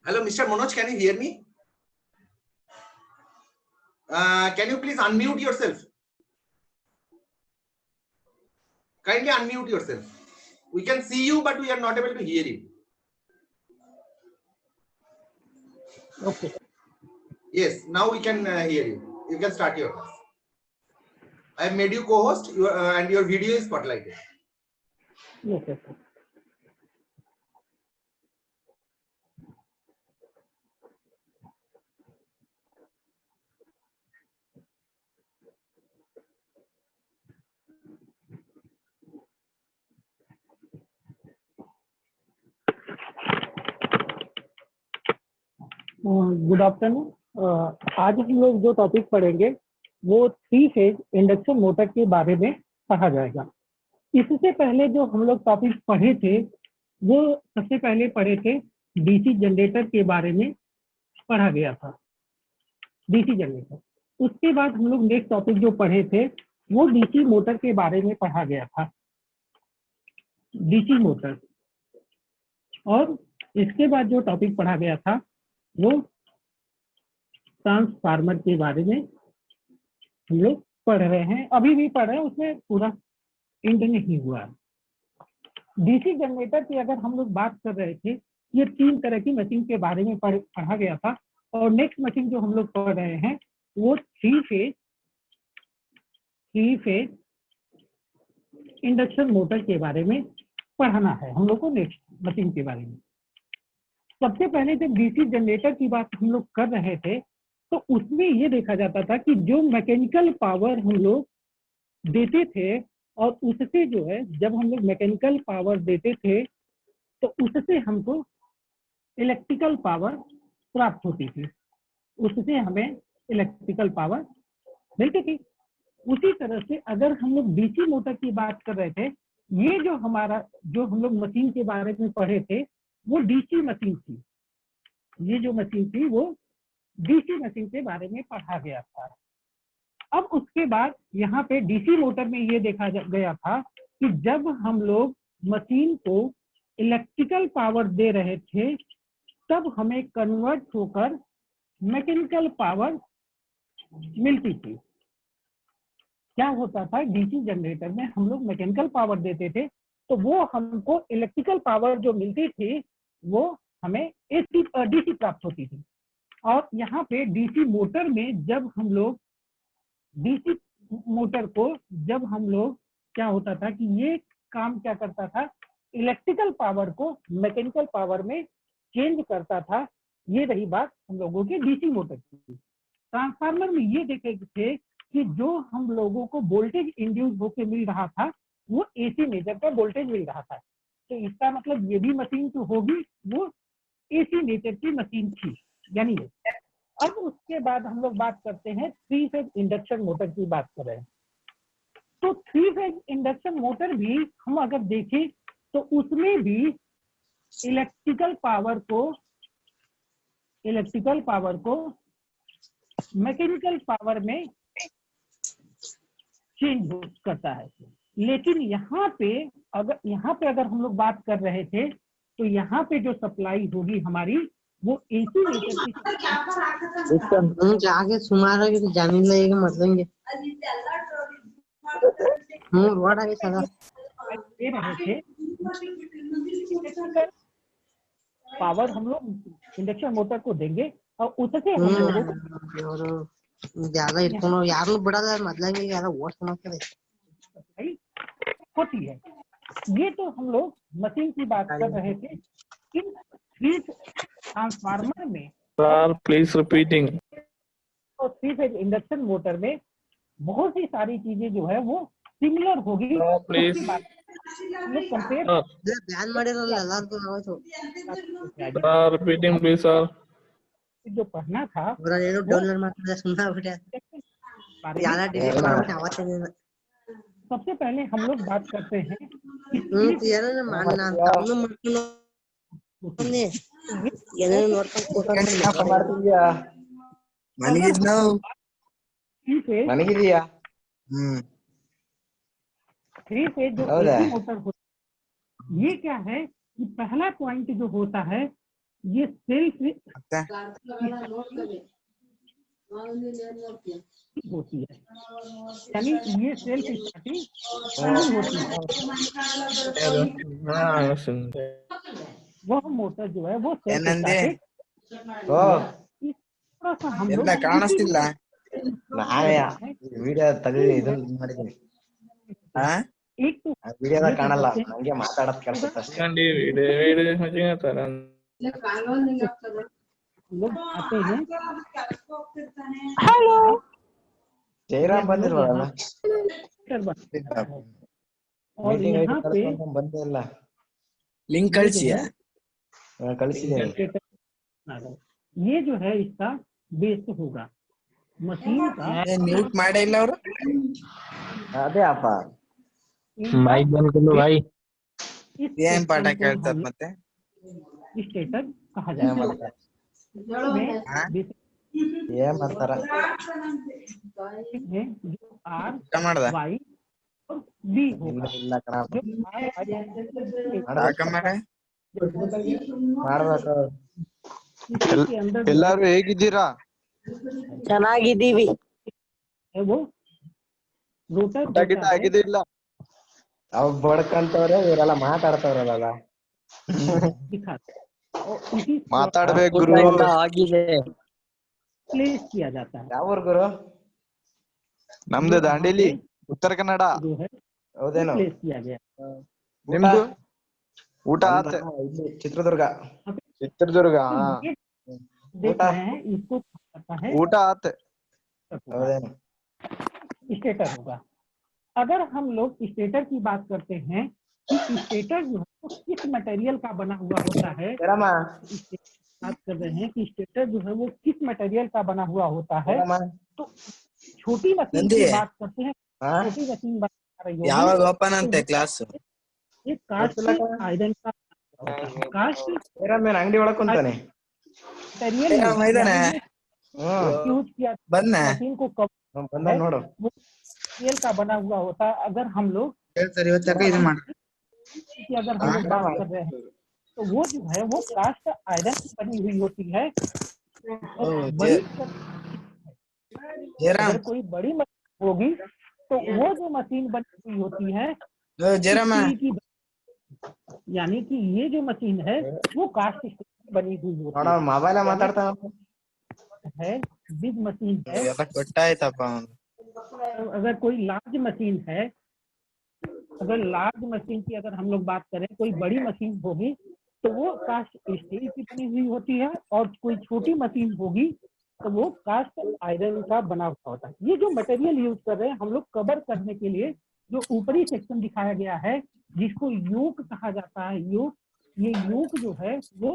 Hello, Mr. Manoj, can you hear me? Can you please unmute yourself? Kindly unmute yourself. We can see you, but we are not able to hear you. Okay. Yes, now we can hear you. You can start your class. I have made you co-host, and your video is spotlighted. Yes, yes, sir. Good afternoon. आज हम लोग जो topic पढ़ेंगे वो 3 phase induction motor के बारे में पढ़ा जाएगा। इससे पहले जो हम लोग टॉपिक पढ़े थे वो सबसे पहले पढ़े थे डीसी जनरेटर के बारे में पढ़ा गया था, डीसी जनरेटर। उसके बाद हम लोग नेक्स्ट टॉपिक जो पढ़े थे वो डीसी मोटर के बारे में पढ़ा गया था, डीसी मोटर। और इसके बाद जो टॉपिक पढ़ा गया था वो ट्रांसफार्मर के बारे में हम लोग पढ़ रहे हैं, अभी भी पढ़ रहे हैं, उसमें पूरा एंड नहीं हुआ। डीसी जनरेटर की अगर हम लोग बात कर रहे थे, ये 3 तरह की मशीन के बारे में पढ़ा गया था। और नेक्स्ट मशीन जो हम लोग पढ़ रहे हैं वो 3 फेज इंडक्शन मोटर के बारे में पढ़ाना है हम लोग को, नेक्स्ट मशीन के बारे में। सबसे पहले जब डीसी जनरेटर की बात हम लोग कर रहे थे तो उसमें ये देखा जाता था कि जो मैकेनिकल पावर हम लोग देते थे और उससे जो है जब हम लोग मैकेनिकल पावर देते थे तो उससे हमको इलेक्ट्रिकल पावर प्राप्त होती थी, उससे हमें इलेक्ट्रिकल पावर मिलती थी। उसी तरह से अगर हम लोग डीसी मोटर की बात कर रहे थे, ये जो हम लोग मशीन के बारे में पढ़े थे वो डीसी मशीन थी। ये जो मशीन थी वो डीसी मशीन के बारे में पढ़ा गया था। अब उसके बाद यहाँ पे डीसी मोटर में ये देखा गया था कि जब हम लोग मशीन को इलेक्ट्रिकल पावर दे रहे थे तब हमें कन्वर्ट होकर मैकेनिकल पावर मिलती थी। क्या होता था, डीसी जनरेटर में हम लोग मैकेनिकल पावर देते थे तो वो हमको इलेक्ट्रिकल पावर जो मिलती थी वो हमें डीसी प्राप्त होती थी। और यहाँ पे डीसी मोटर में जब हम लोग डीसी मोटर को जब हम लोग क्या होता था कि ये काम क्या करता था, इलेक्ट्रिकल पावर को मैकेनिकल पावर में चेंज करता था। ये रही बात हम लोगों के डीसी मोटर की। ट्रांसफार्मर में ये देखे थे कि जो हम लोगों को वोल्टेज इंड्यूस होकर मिल रहा था वो एसी नेचर का वोल्टेज मिल रहा था। तो इसका मतलब ये भी मशीन जो होगी वो एसी नेचर की मशीन थी, यानी ये। अब उसके बाद हम लोग बात करते हैं 3 फेज इंडक्शन मोटर की बात कर रहे हैं। तो 3 फेज इंडक्शन मोटर भी हम अगर देखें तो उसमें भी इलेक्ट्रिकल पावर को मैकेनिकल पावर में चेंज करता है। लेकिन यहाँ पे अगर हम लोग बात कर रहे थे तो यहाँ पे जो सप्लाई होगी हमारी वो एसी नेचर की। आगे सुना रहे तो जाने लगेगा मतलब दे रहे थे पावर हम लोग इंडक्शन मोटर को देंगे और उससे हम लोगों को और ज्यादा इट्ಕೊಂಡು ಯಾರು ಬಿಡಲ್ಲ ಮೊದಲಾಗಿ ಯಾರು ಓಡ್ಸ್ಕೊಂಡ್ತಾರೆ सप्लाई होती है। ये तो हम लोग मशीन की बात कर रहे थे। इन थ्री ट्रांसफार्मर में Sir, please repeating. और थ्री फेज इंडक्शन मोटर में बहुत सी सारी चीजें जो है वो सिमिलर होगी। Please. उसकी बात हम लोग कंपेयर Sir, ಬ್ಯಾನ್ ಮಾಡಿರಲ್ಲ ಎಲ್ಲಾರ್ದು ನಾವತ್ತು sir, repeating, please, sir. जो पढ़ना था ಅವರ ಏನು ಡೌನ್ಲೋಡ್ ಮಾಡ್ತಾರೆ ಸುಮ್ಮನೆ ಆಗ್ಬಿಟ್ಟೆ बारे ಯಾರ में ಡಿಲೀಟ್ ಮಾಡ್ಬಿಟ್ಟೆ ಅವತ್ತೇ सबसे पहले हम लोग बात करते हैं ಏನೋ ಮಾಡೋಣ ಅಂತ ಅವನು ಮಾಡ್ಕೊಂಡು ಏನೇನೋ ನೋಡ್ಕೊಂಡು ಕೂತ್ಕೊಂಡು ಮಲಗಿದ್ನೋ ಮಲಗಿದೀಯಾ थ्री फेज जो हौदा? AC मोटर होता है, ये क्या है कि पहला पॉइंट जो होता है ये सेल्फ होती है, यानी ये सेल्फ स्टार्टिंग नहीं होती है। हाँ, listen. वह मोटर जो है वो सेल्फ ಏನಂದೆ? स्टार्टिंग ಓ थोड़ा सा हम लोग ಎಲ್ಲ ಕಾಣಿಸ್ತಿಲ್ಲ ನಾನೇ ವಿಡಿಯೋ ತೆಗೆದು ಇದನ್ನ ಮಾಡಿದ್ದೀನಿ ಹಾ एक तो ವಿಡಿಯೋದಾಗ ಕಾಣಲ್ಲ ನಂಗೆ ಮಾತಾಡೋದು ಕೇಳಿಸುತ್ತೆ ಅಷ್ಟೇ Kandi video hajinga ತರ. लोग आते हैं ಜಯರಾಮ್ ಬಂದಿಲ್ವಲ್ಲ और यहाँ पे ಬಂದೇ ಇಲ್ಲ ಲಿಂಕ್ ಕಳ್ಸಿಯಾ ಕಳಿಸಿದ್ದೀನಿ ये जो है इसका बेस होगा मशीन का ಮ್ಯೂಟ್ ಮಾಡೇ ಇಲ್ಲ ಅವರು ಅದೇ ಅಪ್ಪ Mic बंद कर लो भाई. इस ಏನ್ ಪಾಠ section को ಕೇಳ್ತಾರ हम ಮತ್ತೆ स्टेटर कहा जाता है। हाँ? ಏನ್ ಮಾಡ್ತಾರ है जो आर ಊಟ ಮಾಡ್ದ वाई और बी ಇಲ್ಲ होगा। ಇಲ್ಲ ಕಣ जो R, ಯಾಕಂದ್ರೆ ಮಾಡ್ಬೇಕು इसी के अंदर जो ಎಲ್ಲಾರು ಹೇಗಿದ್ದೀರಾ? ಚೆನ್ನಾಗಿದ್ದೀವಿ है वो रोटर ಊಟ ಗಿಟ होता है। ಆಗಿದೆ ಇಲ್ಲ? ಅವ್ ಬಡ್ಕಂತವ್ರೆ ಇವರೆಲ್ಲ ಮಾತಾಡ್ತಾವ್ರಲ್ಲ दिखाते हैं और इसी ಮಾತಾಡ್ಬೇಕು ಗುರು. ಆಗಿದೆ प्लेस किया जाता है ಯಾವ ಗುರು ನಮ್ದು ದಾಂಡೇಲಿ, ಉತ್ತರ ಕನ್ನಡ. जो है ಹೌದೇನು प्लेस किया गया। ನಿಮ್ದು ಊಟ ಆತ? ಇಲ್ಲಿ ಚಿತ್ರದುರ್ಗ ಚಿತ್ರದುರ್ಗ. ये देख रहे हैं इसको करता है ಊಟ ಆತ? ಹೌದೇನು स्टेटर होगा। अगर हम लोग स्टेटर की बात करते हैं कि स्टेटर जो है वो किस मटेरियल का बना हुआ होता है, ಜಯರಾಮ बात कर रहे हैं कि स्टेटर जो है वो किस मटेरियल का बना हुआ होता है। ಜಯರಾಮ तो छोटी मशीन नंदी की है? बात करते हैं, ಹಾ छोटी मशीन बना रही होगी ಯಾವಾಗ ಓಪನ್ ಅಂತೆ ಕ್ಲಾಸ್ ये कास्ट आयरन का कास्ट ಜಯರಾಮ್ ಏನ್ ಅಂಗಡಿ ಒಳಗ್ ಕುಂತಾನೆ मटेरियल ಮೈದಾನ यूज किया ಬಂದ मशीन को कवर ಬಂದ ನೋಡು मटेरियल का बना हुआ होता है। अगर हम लोग ಹೇಳ್ತಾರೆ ಇವತ್ತಾಗ ಇದು ಮಾಡ की अगर हम लोग बात कर रहे हैं तो वो जो है वो कास्ट आयरन की बनी हुई होती है। और बड़ी ಜಯರಾಮ್ अगर कोई बड़ी मशीन होगी तो वो जो मशीन बनी हुई होती है ಜಯರಾಮ स्टील की, यानी कि ये जो मशीन है वो कास्ट स्टील की बनी हुई ನೋಡ होती ಮೊಬೈಲ್ ಮಾತಾಡ್ತಾವ है। बिग मशीन है। ಎಲ್ಲ ಕೊಟ್ಟಾಯ್ತಪ್ಪ ಅವ್ನು अगर कोई लार्ज मशीन है, अगर लार्ज मशीन की अगर हम लोग बात करें, कोई बड़ी मशीन होगी तो वो कास्ट स्टील की बनी हुई होती है। और कोई छोटी मशीन होगी तो वो कास्ट आयरन का बना हुआ होता है। ये जो मटेरियल यूज कर रहे हैं हम लोग कवर करने के लिए, जो ऊपरी सेक्शन दिखाया गया है जिसको यूक कहा जाता है, यूक, ये यूक जो है वो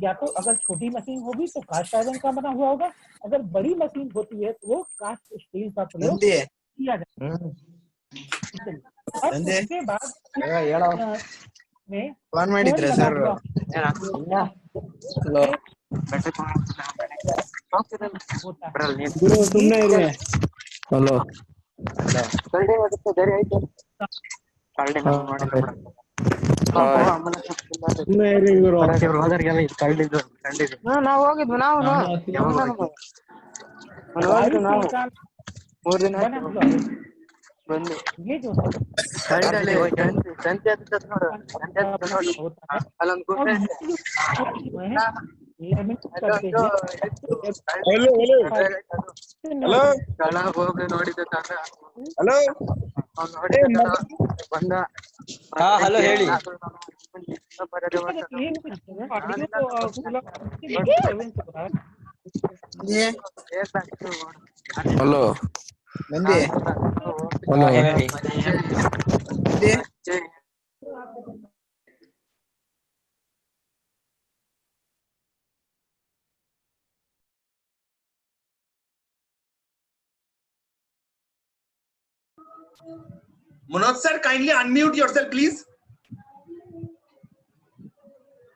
या तो अगर छोटी मशीन होगी तो कास्ट आयरन का बना हुआ होगा, अगर बड़ी मशीन होती है तो वो कास्ट स्टील का प्रयोग ನಂದಿ किया जाता ಹ್ಮ್ है। और नंदे? उसके बाद ಹೇಳೋ में ಫೋನ್ ಮಾಡಿದ್ರ फोन ಸರ್ लगा हुआ ಇಲ್ಲ होता है। Hello. ನಾವ್ ಹೋಗಿದ್ವಿ ನಾವು वायु के कारण ಮೂರ್ ದಿನ बना हुआ है। ये जो है होता है और ये जो है लेमिनेट करते हैं हेलो हेलो हेलो हेलो ए ಹಾ ಹಲೋ ಹೇಳಿ हेलो ನಂದಿ हेलो ಹೇಳಿ Nandi Manoj sir, kindly unmute yourself, please.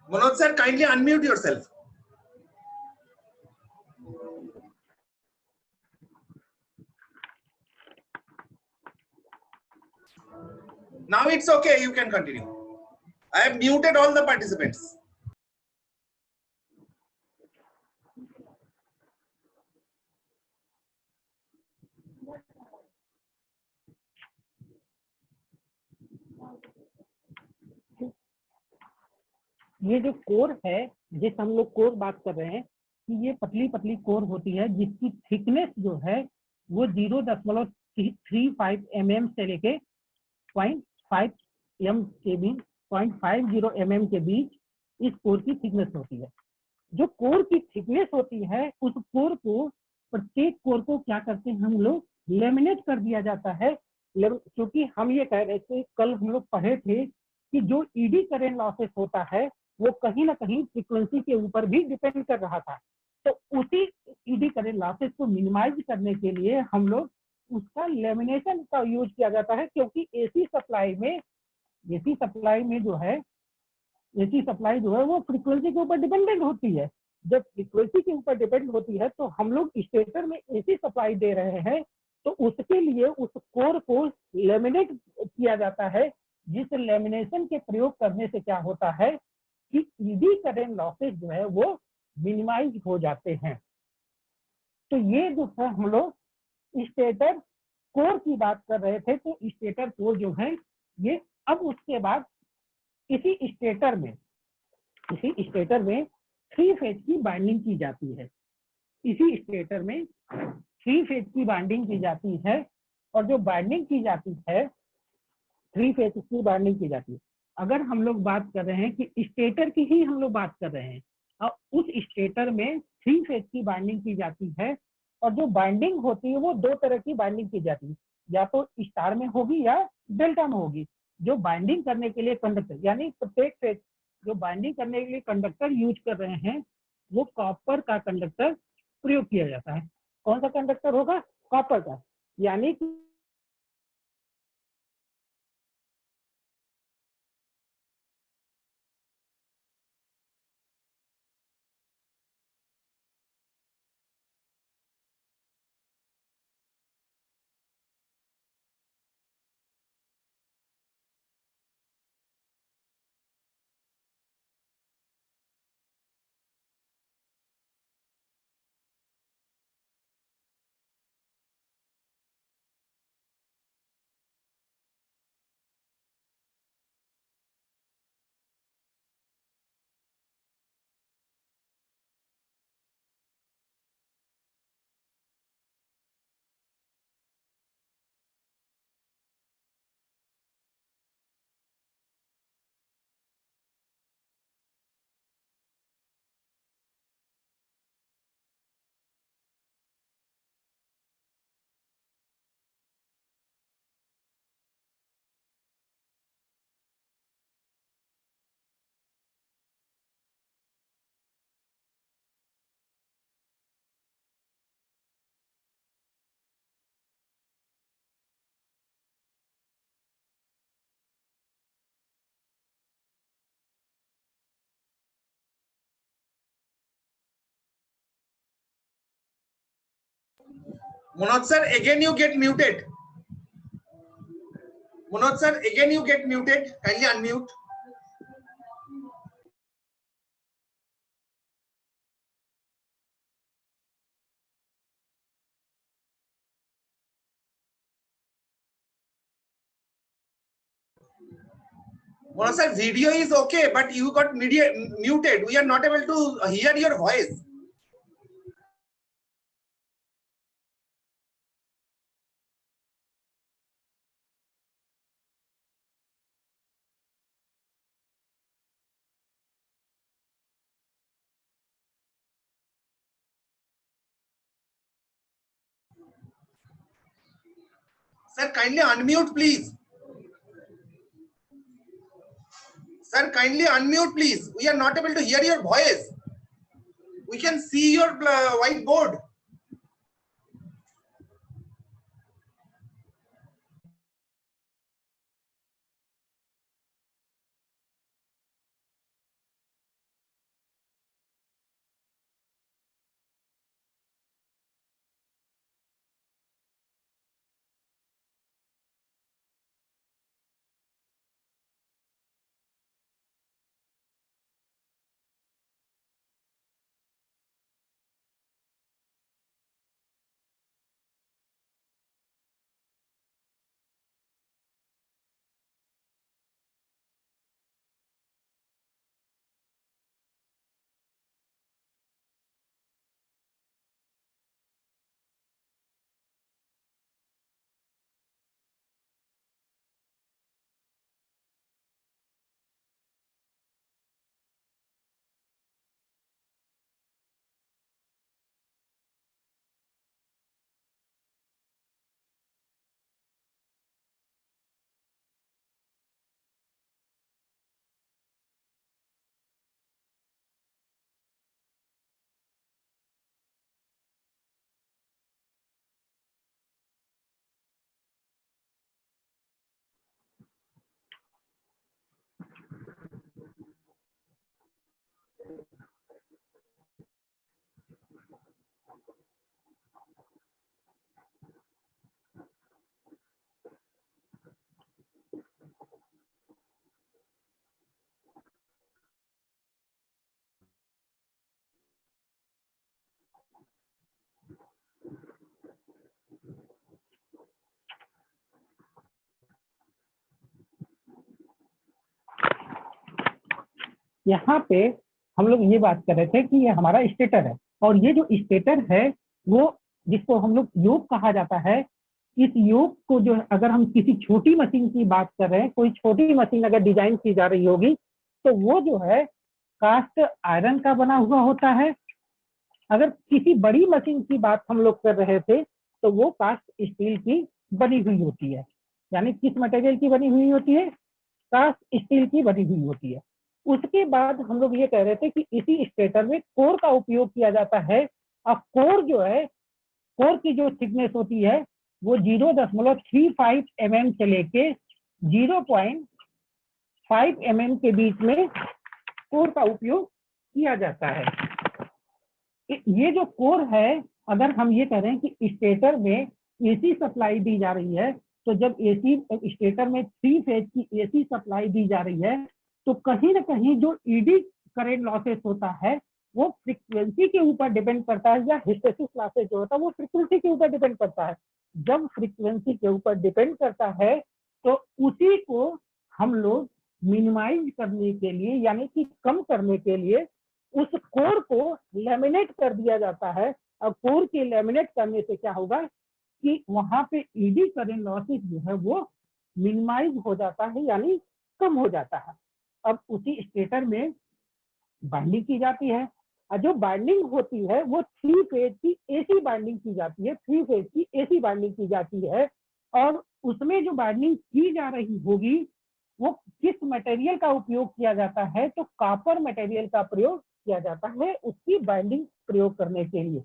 Manoj sir, kindly unmute yourself. Now it's okay, you can continue. I have muted all the participants. ये जो core है, जिस हम लोग core बात कर रहे हैं कि ये पतली पतली कोर होती है जिसकी थिकनेस जो है वो 0.35 mm से लेके 0.5 m के बीच 0.50 mm के बीच इस कोर की थिकनेस होती है। जो कोर की थिकनेस होती है उस कोर को, प्रत्येक कोर को क्या करते हैं हम लोग, लेमिनेट कर दिया जाता है। क्योंकि हम ये कह रहे थे, कल हम लोग पढ़े थे कि जो ईडी करेंट लॉसेस होता है वो कहीं ना कहीं फ्रीक्वेंसी के ऊपर भी डिपेंड कर रहा था। तो उसी ईडी करेंट लॉसेस को मिनिमाइज करने के लिए हम लोग उसका लेमिनेशन का यूज किया जाता है, क्योंकि एसी सप्लाई जो है वो फ्रीक्वेंसी के ऊपर डिपेंडेंट होती है। जब फ्रीक्वेंसी के ऊपर डिपेंड होती है तो हम लोग स्टेटर में एसी सप्लाई दे रहे हैं, तो उसके लिए उस कोर को लेमिनेट किया जाता है, जिस लेमिनेशन के प्रयोग करने से क्या होता है कि ईडी करेंट लॉसेस जो है वो मिनिमाइज हो जाते हैं। तो ये जो है हम लोग स्टेटर कोर की बात कर रहे थे। तो स्टेटर कोर जो है ये, अब उसके बाद इसी स्टेटर में 3 फेज की बाइंडिंग की जाती है। इसी स्टेटर में 3 फेज की बाइंडिंग की जाती है, और जो बाइंडिंग की जाती है 3 फेज की बाइंडिंग की जाती है। अगर हम लोग बात कर रहे हैं कि स्टेटर की ही हम लोग बात कर रहे हैं, और उस स्टेटर में 3 फेज की बाइंडिंग की जाती है, और जो बाइंडिंग होती है वो 2 तरह की बाइंडिंग की जाती है, या तो स्टार में होगी या डेल्टा में होगी। जो बाइंडिंग करने के लिए कंडक्टर, यानी प्रत्येक फेज जो बाइंडिंग करने के लिए कंडक्टर यूज कर रहे हैं वो कॉपर का कंडक्टर प्रयोग किया जाता है। कौन सा कंडक्टर होगा? कॉपर का। यानी कि Manoj sir, again you get muted. Manoj sir, again you get muted. Kindly unmute. Mono sir, video is okay, but you got muted. We are not able to hear your voice. Sir, kindly unmute, please. Sir, kindly unmute, please. We are not able to hear your voice. We can see your whiteboard. यहाँ पे हम लोग ये बात कर रहे थे कि ये हमारा स्टेटर है, और ये जो स्टेटर है वो जिसको हम लोग योग कहा जाता है, इस योग को जो अगर हम किसी छोटी मशीन की बात कर रहे हैं, कोई छोटी मशीन अगर डिजाइन की जा रही होगी तो वो जो है कास्ट आयरन का बना हुआ होता है। अगर किसी बड़ी मशीन की बात हम लोग कर रहे थे तो वो कास्ट स्टील की बनी हुई होती है। यानी किस मटेरियल की बनी हुई होती है? कास्ट स्टील की बनी हुई होती है। उसके बाद हम लोग ये कह रहे थे कि इसी स्टेटर में कोर का उपयोग किया जाता है। अब कोर जो है, कोर की जो थिकनेस होती है वो 0.35 mm से लेके 0.5 mm के बीच में कोर का उपयोग किया जाता है। ये जो कोर है, अगर हम ये कह रहे हैं कि स्टेटर में एसी सप्लाई दी जा रही है, तो जब एसी स्टेटर में 3 फेज की एसी सप्लाई दी जा रही है तो कहीं ना कहीं जो ईडी करंट लॉसेस होता है वो फ्रीक्वेंसी के ऊपर डिपेंड करता है, या हिस्टैरिसीस लॉसेस जो होता है वो फ्रीक्वेंसी के ऊपर डिपेंड करता है। जब फ्रीक्वेंसी के ऊपर डिपेंड करता है तो उसी को हम लोग मिनिमाइज करने के लिए, यानी कि कम करने के लिए उस कोर को लेमिनेट कर दिया जाता है। और कोर के लेमिनेट करने से क्या होगा कि वहां पे ईडी करंट लॉसेस जो है वो मिनिमाइज हो जाता है, यानी कम हो जाता है। अब उसी स्टेटर में बाइंडिंग की जाती है, और जो बाइंडिंग होती है वो 3 फेज की एसी बाइंडिंग की जाती है, 3 फेज की एसी बाइंडिंग की जाती है। और उसमें जो बाइंडिंग की जा रही होगी वो किस मटेरियल का उपयोग किया जाता है? तो कॉपर मटेरियल का प्रयोग किया जाता है उसकी बाइंडिंग प्रयोग करने के लिए।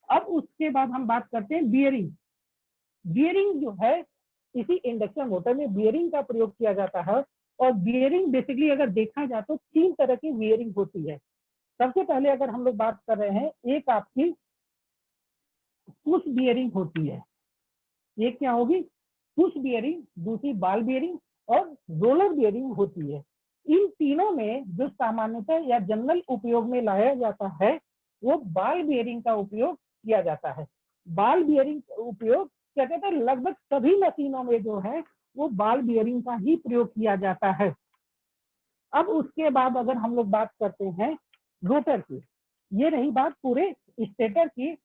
अब उसके बाद हम बात करते हैं बियरिंग। बियरिंग जो है इसी इंडक्शन मोटर में बियरिंग का प्रयोग किया जाता है। और बियरिंग बेसिकली अगर देखा जाए तो 3 तरह की बियरिंग होती है। सबसे पहले अगर हम लोग बात कर रहे हैं, एक आपकी पुश बियरिंग होती है। एक क्या होगी? पुश बियरिंग, दूसरी बॉल बियरिंग और रोलर बियरिंग होती है। इन तीनों में जो सामान्यतः या जनरल उपयोग में लाया जाता है वो बॉल बियरिंग का उपयोग किया जाता है। बॉल बियरिंग का उपयोग क्या कहते हैं, लगभग सभी मशीनों में जो है वो बॉल बियरिंग का ही प्रयोग किया जाता है। अब उसके बाद अगर हम लोग बात करते हैं रोटर की, ये रही बात पूरे स्टेटर की।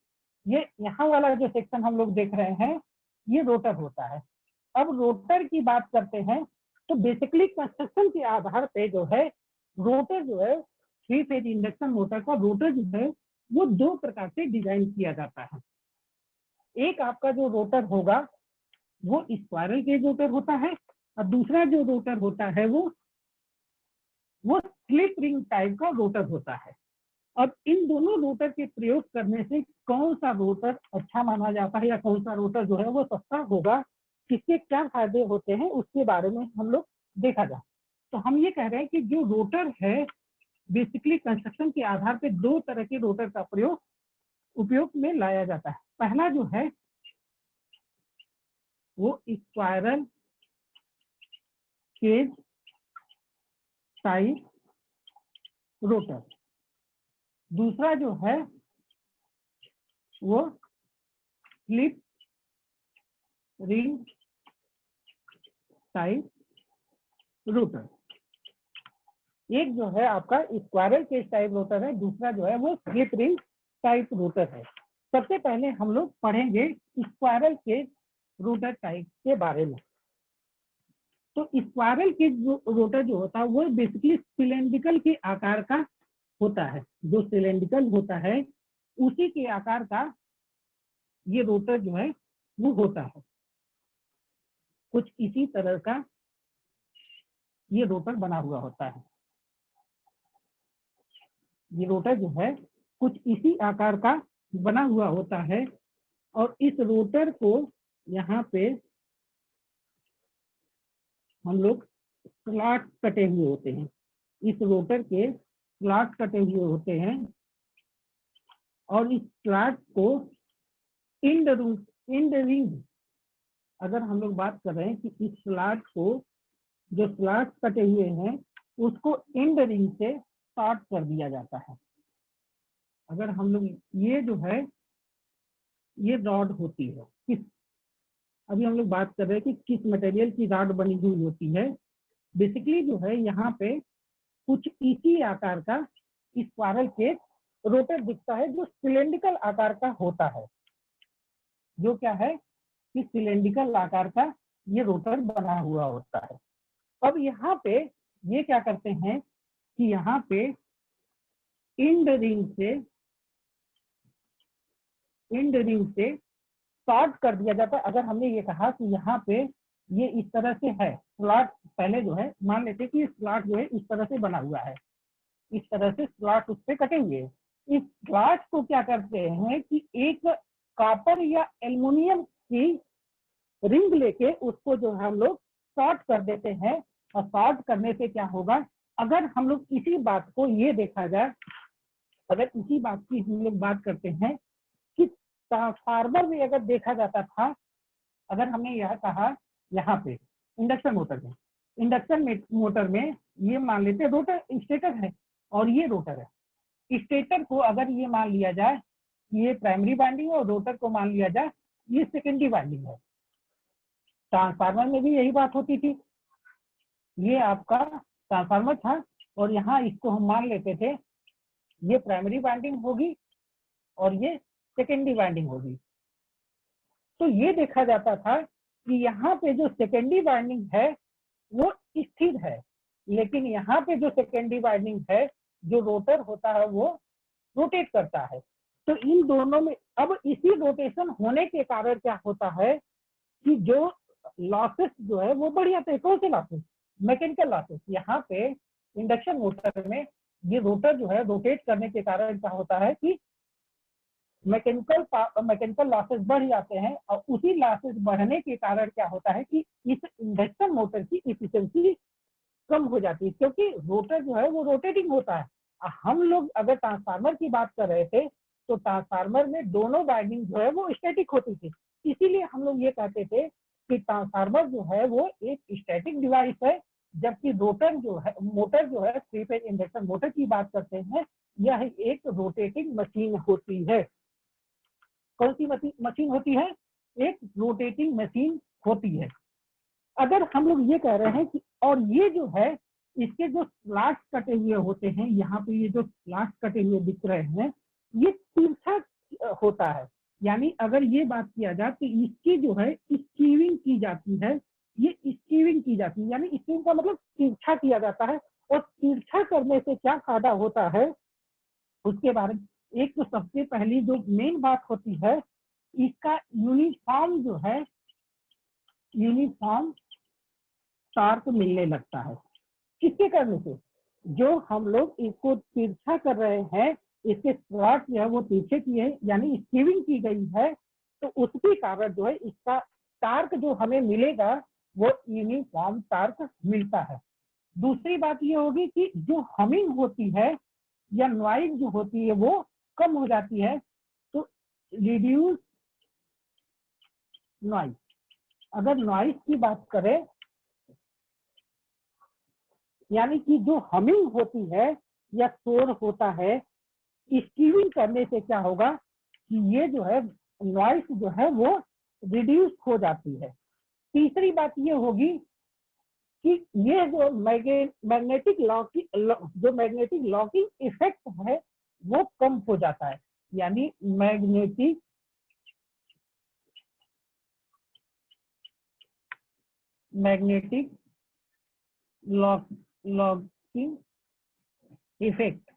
ये यहाँ वाला जो सेक्शन हम लोग देख रहे हैं ये रोटर होता है। अब रोटर की बात करते हैं तो बेसिकली कंस्ट्रक्शन के आधार पे जो है रोटर जो है, 3 फेज इंडक्शन मोटर का रोटर जो है वो 2 प्रकार से डिजाइन किया जाता है। एक आपका जो रोटर होगा वो स्पाइरल केज रोटर होता है, और दूसरा जो रोटर होता है वो स्लिप रिंग टाइप का रोटर होता है। अब इन दोनों रोटर के प्रयोग करने से कौन सा रोटर अच्छा माना जाता है या कौन सा रोटर जो है वो सस्ता होगा, किसके क्या फायदे होते हैं, उसके बारे में हम लोग देखा जाए। तो हम ये कह रहे हैं कि जो रोटर है बेसिकली कंस्ट्रक्शन के आधार पे 2 तरह के रोटर का उपयोग में लाया जाता है। पहला जो है वो स्पाइरल केज टाइप रोटर, दूसरा जो है वो स्लिप रिंग टाइप रोटर। एक जो है आपका स्क्वायरल केज टाइप रोटर है, दूसरा जो है वो स्लिप रिंग टाइप रोटर है। सबसे पहले हम लोग पढ़ेंगे स्क्वायरल केज रोटर टाइप के बारे में। तो स्क्वायरल केज रोटर जो होता है वो बेसिकली सिलेंड्रिकल के आकार का होता है। जो सिलेंड्रिकल होता है उसी के आकार का ये रोटर जो है वो होता है। कुछ इसी तरह का ये रोटर बना हुआ होता है। ये रोटर जो है कुछ इसी आकार का बना हुआ होता है, और इस रोटर को यहाँ पे हम लोग स्लॉट कटे हुए होते हैं। इस रोटर के स्लॉट कटे हुए होते हैं, और इस स्लॉट को इंड रिंग, अगर हम लोग बात कर रहे हैं कि इस स्लॉट को, जो स्लॉट कटे हुए हैं उसको इंड रिंग से शॉर्ट कर दिया जाता है। अगर हम लोग ये जो है ये रॉड होती है, किस, अभी हम लोग बात कर रहे हैं कि किस मटेरियल की रॉड बनी हुई होती है। बेसिकली जो है यहाँ पे कुछ इसी आकार का स्पाइरल केज रोटर दिखता है, जो सिलेंड्रिकल आकार का होता है। जो क्या है कि सिलेंड्रिकल आकार का ये रोटर बना हुआ होता है। अब यहाँ पे ये क्या करते हैं कि यहाँ पे इंड रिंग से शॉर्ट कर दिया जाता है। अगर हमने ये कहा कि यहाँ पे ये इस तरह से है स्लॉट, पहले जो है मान लेते हैं कि स्लॉट जो है इस तरह से बना हुआ है, इस तरह से स्लॉट उस पे कटे हुए हैं। इस स्लॉट को क्या करते हैं कि एक कॉपर या एल्युमिनियम की रिंग लेके उसको जो है हम लोग शॉर्ट कर देते हैं। और शॉर्ट करने से क्या होगा, अगर हम लोग इसी बात को ये देखा जाए, अगर इसी बात की हम लोग बात करते हैं कि ट्रांसफार्मर में अगर देखा जाता था, अगर हमने यह कहा यहाँ पे इंडक्शन मोटर में ये मान लेते हैं रोटर स्टेटर है और ये रोटर है। स्टेटर को अगर ये मान लिया जाए ये प्राइमरी वाइंडिंग है और रोटर को मान लिया जाए ये सेकेंडरी वाइंडिंग है। ट्रांसफार्मर में भी यही बात होती थी। ये आपका ट्रांसफार्मर था और यहाँ इसको हम मान लेते थे ये प्राइमरी वाइंडिंग होगी और ये सेकेंडरी वाइंडिंग होगी। तो ये देखा जाता था कि यहाँ पे जो सेकेंडरी वाइंडिंग है वो स्थिर है, लेकिन यहाँ पे जो सेकेंडरी वाइंडिंग है, जो रोटर होता है वो रोटेट करता है। तो इन दोनों में अब इसी रोटेशन होने के कारण क्या होता है कि जो लॉसेस जो है वो बढ़ जाते हैं। कौन से लॉसेस? Mechanical losses. यहाँ पे इंडक्शन मोटर में ये रोटर जो है रोटेट करने के कारण क्या होता है कि मैकेनिकल लॉसेस बढ़ जाते हैं, और उसी लॉसेस बढ़ने के कारण क्या होता है कि इस इंडक्शन मोटर की इफिशिएंसी कम हो जाती है, क्योंकि रोटर जो है वो रोटेटिंग होता है। हम लोग अगर ट्रांसफार्मर की बात कर रहे थे तो ट्रांसफार्मर में दोनों वाइंडिंग जो है वो स्टैटिक होती थी, इसीलिए हम लोग ये कहते थे कि ट्रांसफार्मर जो है वो एक स्टैटिक डिवाइस है, जबकि रोटर जो है, मोटर जो है, 3 फेज इंडक्शन मोटर की बात करते हैं, यह एक रोटेटिंग मशीन होती है। कौन सी मशीन होती है? एक रोटेटिंग मशीन होती है। अगर हम लोग ये कह रहे हैं कि और ये जो है इसके जो स्लॉट कटे हुए होते हैं, यहाँ पे ये जो स्लॉट कटे हुए दिख रहे हैं ये तिरछा होता है। यानी अगर ये बात किया जाए तो इसकी जो है स्कीविंग की जाती है, ये स्कीविंग की जाती है, यानी स्कीविंग का मतलब तिरछा किया जाता है। और तिरछा करने से क्या फायदा होता है उसके बारे में एक तो सबसे पहली जो मेन बात होती है, इसका यूनिफॉर्म जो है यूनिफॉर्म टार्क मिलने लगता है। किसके करने से? जो हम लोग इसको तिरछा कर रहे हैं, इसके स्लॉट जो है वो तिरछे किए हैं, यानी स्कीविंग की गई है, तो उसके कारण जो है इसका टार्क जो हमें मिलेगा वो यूनिफॉर्म टार्क मिलता है। दूसरी बात ये होगी कि जो हमिंग होती है या नॉइज जो होती है वो कम हो जाती है, तो रिड्यूस नॉइज। अगर नॉइज की बात करें यानी कि जो हमिंग होती है या शोर होता है, स्कीविंग करने से क्या होगा कि ये जो है नॉइस जो है वो रिड्यूस हो जाती है। तीसरी बात ये होगी कि ये जो मैग्नेटिक लॉकिंग इफेक्ट है वो कम हो जाता है। यानी मैग्नेटिक लॉकिंग इफेक्ट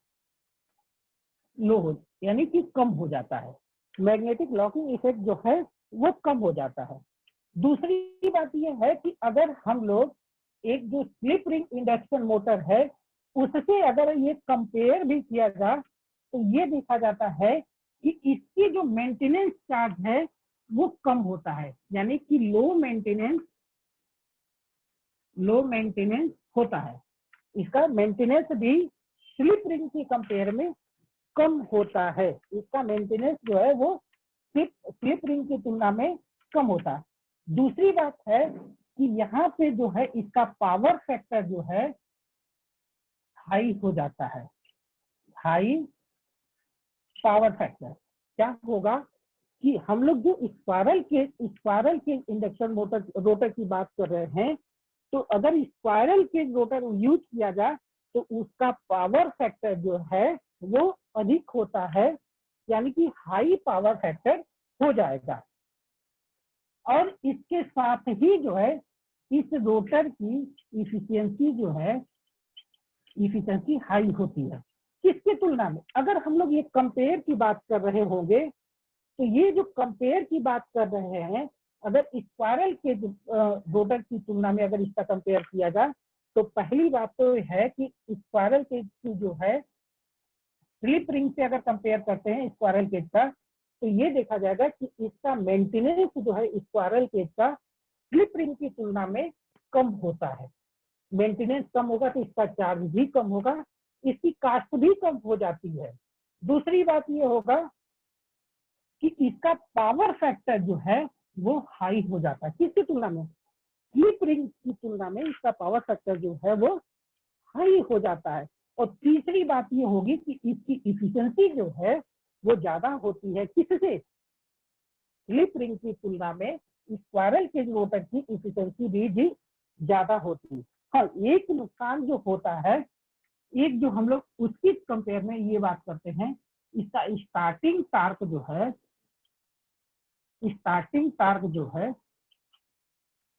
लो हो, यानी कि कम हो जाता है। मैग्नेटिक लॉकिंग इफेक्ट जो है वो कम हो जाता है। दूसरी बात यह है कि अगर हम लोग एक जो स्लिप रिंग इंडक्शन मोटर है उससे अगर ये कंपेयर भी किया जाए तो ये देखा जाता है कि इसकी जो मेंटेनेंस चार्ज है वो कम होता है। यानी कि लो मेंटेनेंस होता है। इसका मेंटेनेंस भी स्लिप रिंग के कंपेयर में कम होता है। इसका मेंटेनेंस जो है वो स्लिप रिंग की तुलना में कम होता है। दूसरी बात है कि यहाँ पे जो है इसका पावर फैक्टर जो है हाई हो जाता है। हाई पावर फैक्टर क्या होगा कि हम लोग जो स्पायरल के इंडक्शन मोटर रोटर की बात कर रहे हैं, तो अगर स्पायरल के रोटर यूज किया जाए तो उसका पावर फैक्टर जो है वो अधिक होता है, यानी कि हाई पावर फैक्टर हो जाएगा। और इसके साथ ही जो है इस रोटर की इफिशियंसी जो है इफिशियंसी हाई होती है। किसकी तुलना में? अगर हम लोग ये कंपेयर की बात कर रहे होंगे तो ये जो कंपेयर की बात कर रहे हैं, अगर स्पायरल के रोटर की तुलना में अगर इसका कंपेयर किया जाए तो पहली बात तो है कि स्पायरल केज की जो है स्लिप रिंग से अगर कंपेयर करते हैं स्पायरल केज का, तो ये देखा जाएगा कि इसका मेंटेनेंस जो है स्पायरल केज का स्लिप रिंग की तुलना में कम होता है। मेंटेनेंस कम होगा तो इसका चार्ज भी कम होगा, इसकी कास्ट भी कम हो जाती है। दूसरी बात ये होगा कि इसका पावर फैक्टर जो है वो हाई हो जाता है। किसकी तुलना में? स्लिप रिंग की तुलना में इसका पावर फैक्टर जो है वो हाई हो जाता है। और तीसरी बात ये होगी कि इसकी इफिशियंसी जो है वो ज्यादा होती है। किससे? स्लिप रिंग की तुलना में स्पायरल केज रोटर की इफिशियंसी भी ज्यादा होती है। हाँ, एक नुकसान जो होता है, एक जो हम लोग उसकी कंपेयर में ये बात करते हैं, इसका स्टार्टिंग टार्क जो है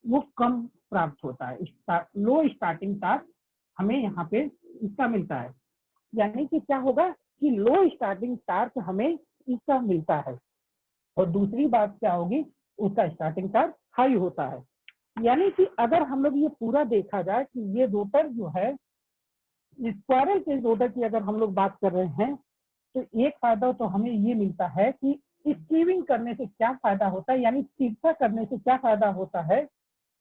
वो कम प्राप्त होता है। लो स्टार्टिंग टार्क हमें यहाँ पे इसका मिलता है। यानी कि क्या होगा कि लो स्टार्टिंग टार्क हमें इसका मिलता है। और दूसरी बात क्या होगी, उसका स्टार्टिंग टार्क हाई होता है। यानी कि अगर हम लोग ये पूरा देखा जाए कि ये रोटर जो है स्पायरल के रोटर की अगर हम लोग बात कर रहे हैं तो एक फायदा तो हमें ये मिलता है कि स्कीविंग करने से क्या फायदा होता है, यानी तिरछा करने से क्या फायदा होता है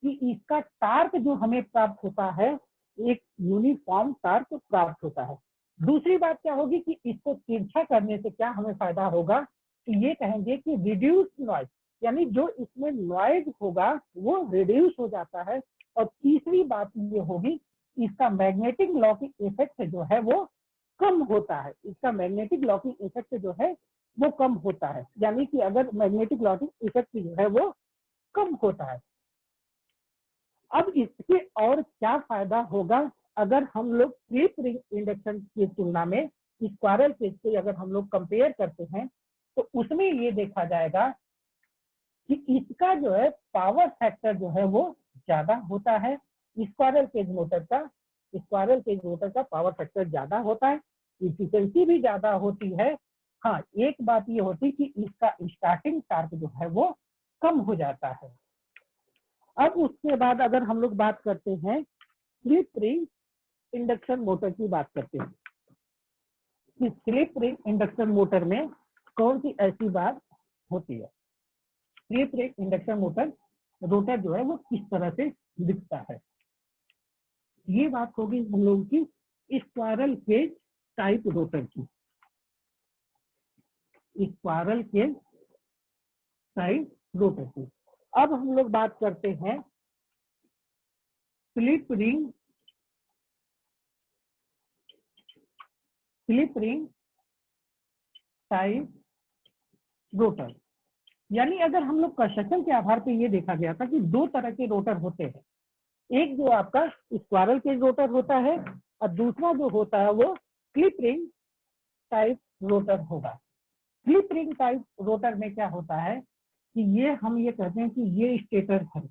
कि इसका टार्क जो हमें प्राप्त होता है एक यूनिफॉर्म टार्क प्राप्त होता है। दूसरी बात क्या होगी कि इसको तिरछा करने से क्या हमें फायदा होगा, तो ये कहेंगे कि रिड्यूस नॉइज, यानी जो इसमें नॉइज होगा वो रिड्यूस हो जाता है। और तीसरी बात ये होगी इसका मैग्नेटिक लॉकिंग इफेक्ट जो है वो कम होता है। इसका मैग्नेटिक लॉकिंग इफेक्ट जो है वो कम होता है, यानी कि अगर मैग्नेटिक लॉकिंग इफेक्ट जो है वो कम होता है। अब इससे और क्या फायदा होगा अगर हम लोग स्लिप रिंग इंडक्शन की तुलना में स्क्वायरल केज से अगर हम लोग कंपेयर करते हैं तो उसमें ये देखा जाएगा कि इसका जो है पावर फैक्टर जो है वो ज्यादा होता है। स्क्वायरल केज मोटर का पावर फैक्टर ज्यादा होता है, इफिशिएंसी भी ज्यादा होती है। हाँ, एक बात ये होती कि इसका स्टार्टिंग टार्क जो है वो कम हो जाता है। अब उसके बाद अगर हम लोग बात करते हैं स्लिप रिंग इंडक्शन मोटर की बात करते हैं कि स्लिप रिंग इंडक्शन मोटर में कौन सी ऐसी बात होती है। Slip ring induction motor rotor जो है वो किस तरह से दिखता है, ये बात होगी हम लोगों की स्क्वायरल केज टाइप रोटर की। स्क्वायरल केज टाइप रोटर की। अब हम लोग बात करते हैं स्लिप रिंग टाइप रोटर। यानी अगर हम लोग कंस्ट्रक्शन के आधार पे ये देखा गया था कि दो तरह के रोटर होते हैं, एक जो आपका स्क्वायरल केज रोटर होता है और दूसरा जो होता है वो स्लिप रिंग टाइप रोटर होगा। स्लिप रिंग टाइप रोटर में क्या होता है कि ये हम ये कहते हैं कि ये स्टेटर है,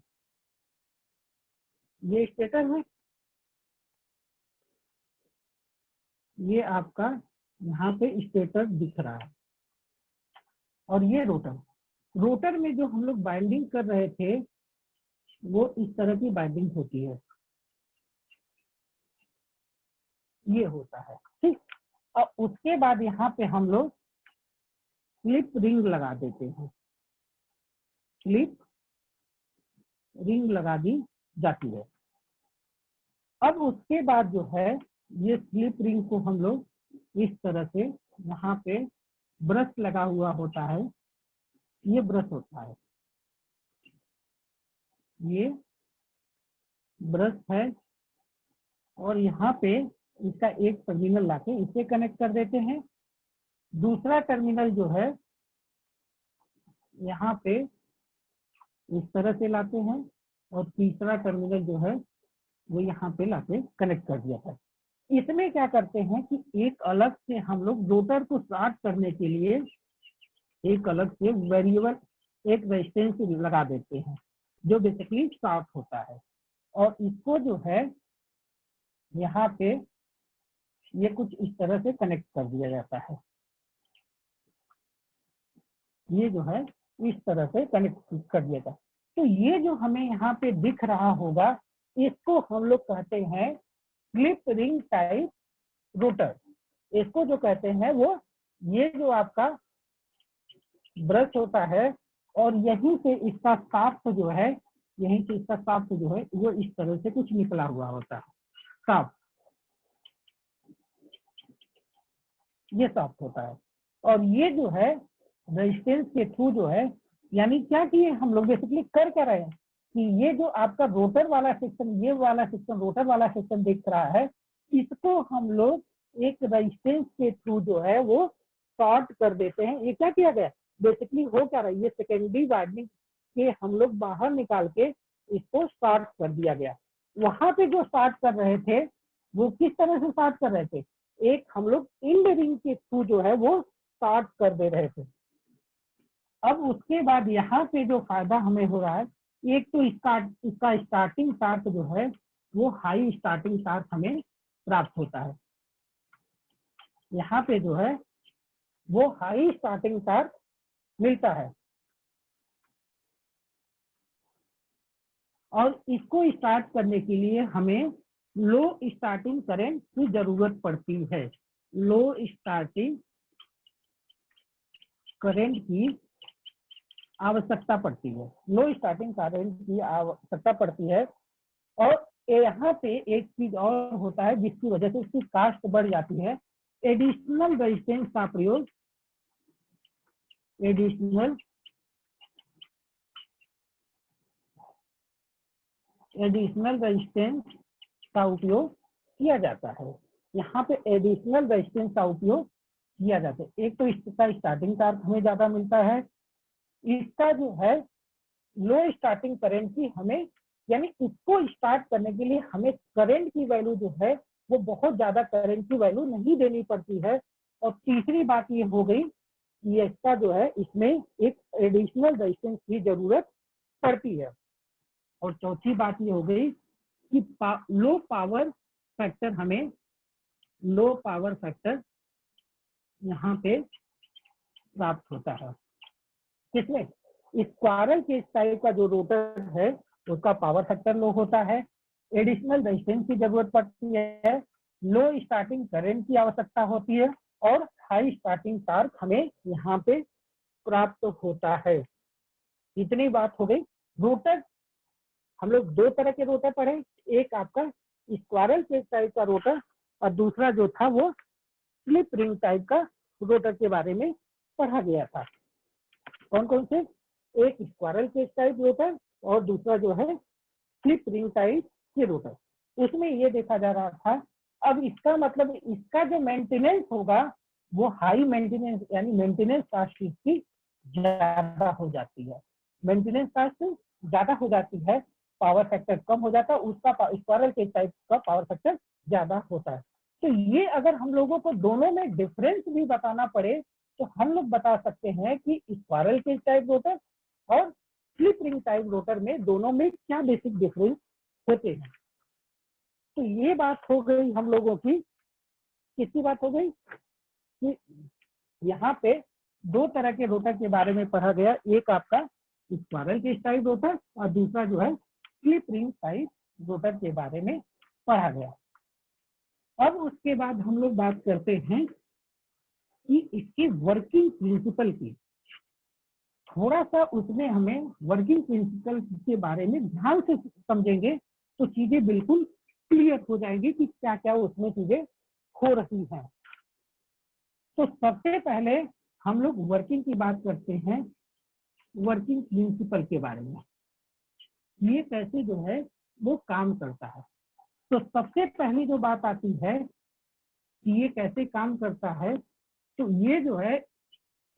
ये स्टेटर है, ये आपका यहाँ पे स्टेटर दिख रहा है और ये रोटर में जो हम लोग बाइंडिंग कर रहे थे वो इस तरह की बाइंडिंग होती है, ये होता है, ठीक। और उसके बाद यहाँ पे हम लोग स्लिप रिंग लगा देते हैं, स्लिप रिंग लगा दी जाती है। अब उसके बाद जो है ये स्लिप रिंग को हम लोग इस तरह से यहाँ पे ब्रश लगा हुआ होता है, ये ब्रश होता है, ये ब्रश है और यहाँ पे इसका एक टर्मिनल लाके इसे कनेक्ट कर देते हैं। दूसरा टर्मिनल जो है यहाँ पे इस तरह से लाते हैं और तीसरा टर्मिनल जो है वो यहाँ पे लाके कनेक्ट कर दिया है। इसमें क्या करते हैं कि एक अलग से हम लोग रोटर को स्टार्ट करने के लिए एक अलग से वेरिएबल एक रेजिस्टेंस लगा देते हैं जो बेसिकली स्टार्ट होता है और इसको जो है यहाँ पे ये कुछ इस तरह से कनेक्ट कर दिया जाता है, ये जो है इस तरह से कनेक्ट कर दिया जाता है। तो ये जो हमें यहाँ पे दिख रहा होगा इसको हम लोग कहते हैं स्लिप रिंग टाइप रोटर। इसको जो कहते हैं वो ये जो आपका ब्रश होता है और यहीं से इसका शाफ्ट जो है, यहीं से इसका शाफ्ट जो है वो इस तरह से कुछ निकला हुआ होता है, शाफ्ट, ये शाफ्ट होता है। और ये जो है रेजिस्टेंस के थ्रू जो है, यानी क्या किए हम लोग बेसिकली कर क्या रहे हैं कि ये जो आपका रोटर वाला सेक्शन, ये वाला सेक्शन रोटर वाला सेक्शन दिख रहा है, इसको हम लोग एक रेजिस्टेंस के थ्रू जो है वो शॉर्ट कर देते हैं। ये क्या किया गया बेसिकली हो क्या रहा है, ये सेकेंडरी वाइंडिंग के हम लोग बाहर निकाल के इसको शॉर्ट कर दिया गया। वहां पे जो शॉर्ट कर रहे थे वो किस तरह से शॉर्ट कर रहे थे, एक हम लोग इंड रिंग के थ्रू जो है वो शॉर्ट कर दे रहे थे। अब उसके बाद यहाँ पे जो फायदा हमें हो रहा है, एक तो इसका स्टार्टिंग टार्क जो है वो हाई स्टार्टिंग टार्क हमें प्राप्त होता है, यहाँ पे जो है वो हाई स्टार्टिंग टार्क मिलता है। और इसको स्टार्ट करने के लिए हमें लो स्टार्टिंग करंट की जरूरत पड़ती है, लो स्टार्टिंग करंट की आवश्यकता पड़ती है, लो स्टार्टिंग करंट की आवश्यकता पड़ती है। और यहाँ पे एक चीज और होता है जिसकी वजह से इसकी कास्ट बढ़ जाती है, एडिशनल रेजिस्टेंस का प्रयोग, एडिशनल रेजिस्टेंस का उपयोग किया जाता है। यहाँ पे एडिशनल रेजिस्टेंस का उपयोग किया जाता है। एक तो इसका स्टार्टिंग टार्क हमें ज्यादा मिलता है, इसका जो है लो स्टार्टिंग करंट की हमें यानी इसको स्टार्ट करने के लिए हमें करंट की वैल्यू जो है वो बहुत ज्यादा करंट की वैल्यू नहीं देनी पड़ती है। और तीसरी बात ये हो गई कि इसका जो है इसमें एक एडिशनल रेजिस्टेंस की जरूरत पड़ती है। और चौथी बात ये हो गई कि लो पावर फैक्टर, हमें लो पावर फैक्टर यहाँ पे प्राप्त होता है। किसमें? स्क्वायरल केज टाइप का जो रोटर है उसका पावर फैक्टर लो होता है, एडिशनल रेजिस्टेंस की जरूरत पड़ती है, लो स्टार्टिंग करंट की आवश्यकता होती है और हाई स्टार्टिंग टॉर्क हमें यहाँ पे प्राप्त होता है। इतनी बात हो गई। रोटर हम लोग दो तरह के रोटर पढ़े, एक आपका स्क्वायरल केज टाइप का रोटर और दूसरा जो था वो स्लिप रिंग टाइप का रोटर के बारे में पढ़ा गया था। कौन कौन से? एक स्क्वायरल केज टाइप रोटर और दूसरा जो है स्लिप रिंग टाइप के रोटर। उसमें ये देखा जा रहा था, अब इसका मतलब इसका जो मेंटेनेंस होगा वो हाई मेंटेनेंस, यानी मेंटेनेंस कॉस्ट इसकी ज्यादा हो जाती है। मेंटेनेंस कॉस्ट ज्यादा हो जाती है, पावर फैक्टर कम हो जाता है, उसका स्क्वायरल केज टाइप का पावर फैक्टर ज्यादा होता है। तो ये अगर हम लोगों को दोनों में डिफरेंस भी बताना पड़े तो हम लोग बता सकते हैं कि स्क्वायरल केज टाइप रोटर और स्लिप रिंग टाइप रोटर में दोनों में क्या बेसिक डिफरेंस होते हैं। तो ये बात हो गई हम लोगों की, किसकी बात हो गई कि यहाँ पे दो तरह के रोटर के बारे में पढ़ा गया, एक आपका स्क्वायरल केज टाइप रोटर और दूसरा जो है स्लिप रिंग टाइप रोटर के बारे में पढ़ा गया। अब उसके बाद हम लोग बात करते हैं कि इसके वर्किंग प्रिंसिपल की। थोड़ा सा उसमें हमें वर्किंग प्रिंसिपल के बारे में ध्यान से समझेंगे तो चीजें बिल्कुल क्लियर हो जाएगी कि क्या क्या उसमें चीजें हो रही हैं। तो सबसे पहले हम लोग वर्किंग की बात करते हैं, वर्किंग प्रिंसिपल के बारे में, ये कैसे जो है वो काम करता है। तो सबसे पहली जो बात आती है कि ये कैसे काम करता है, तो ये जो है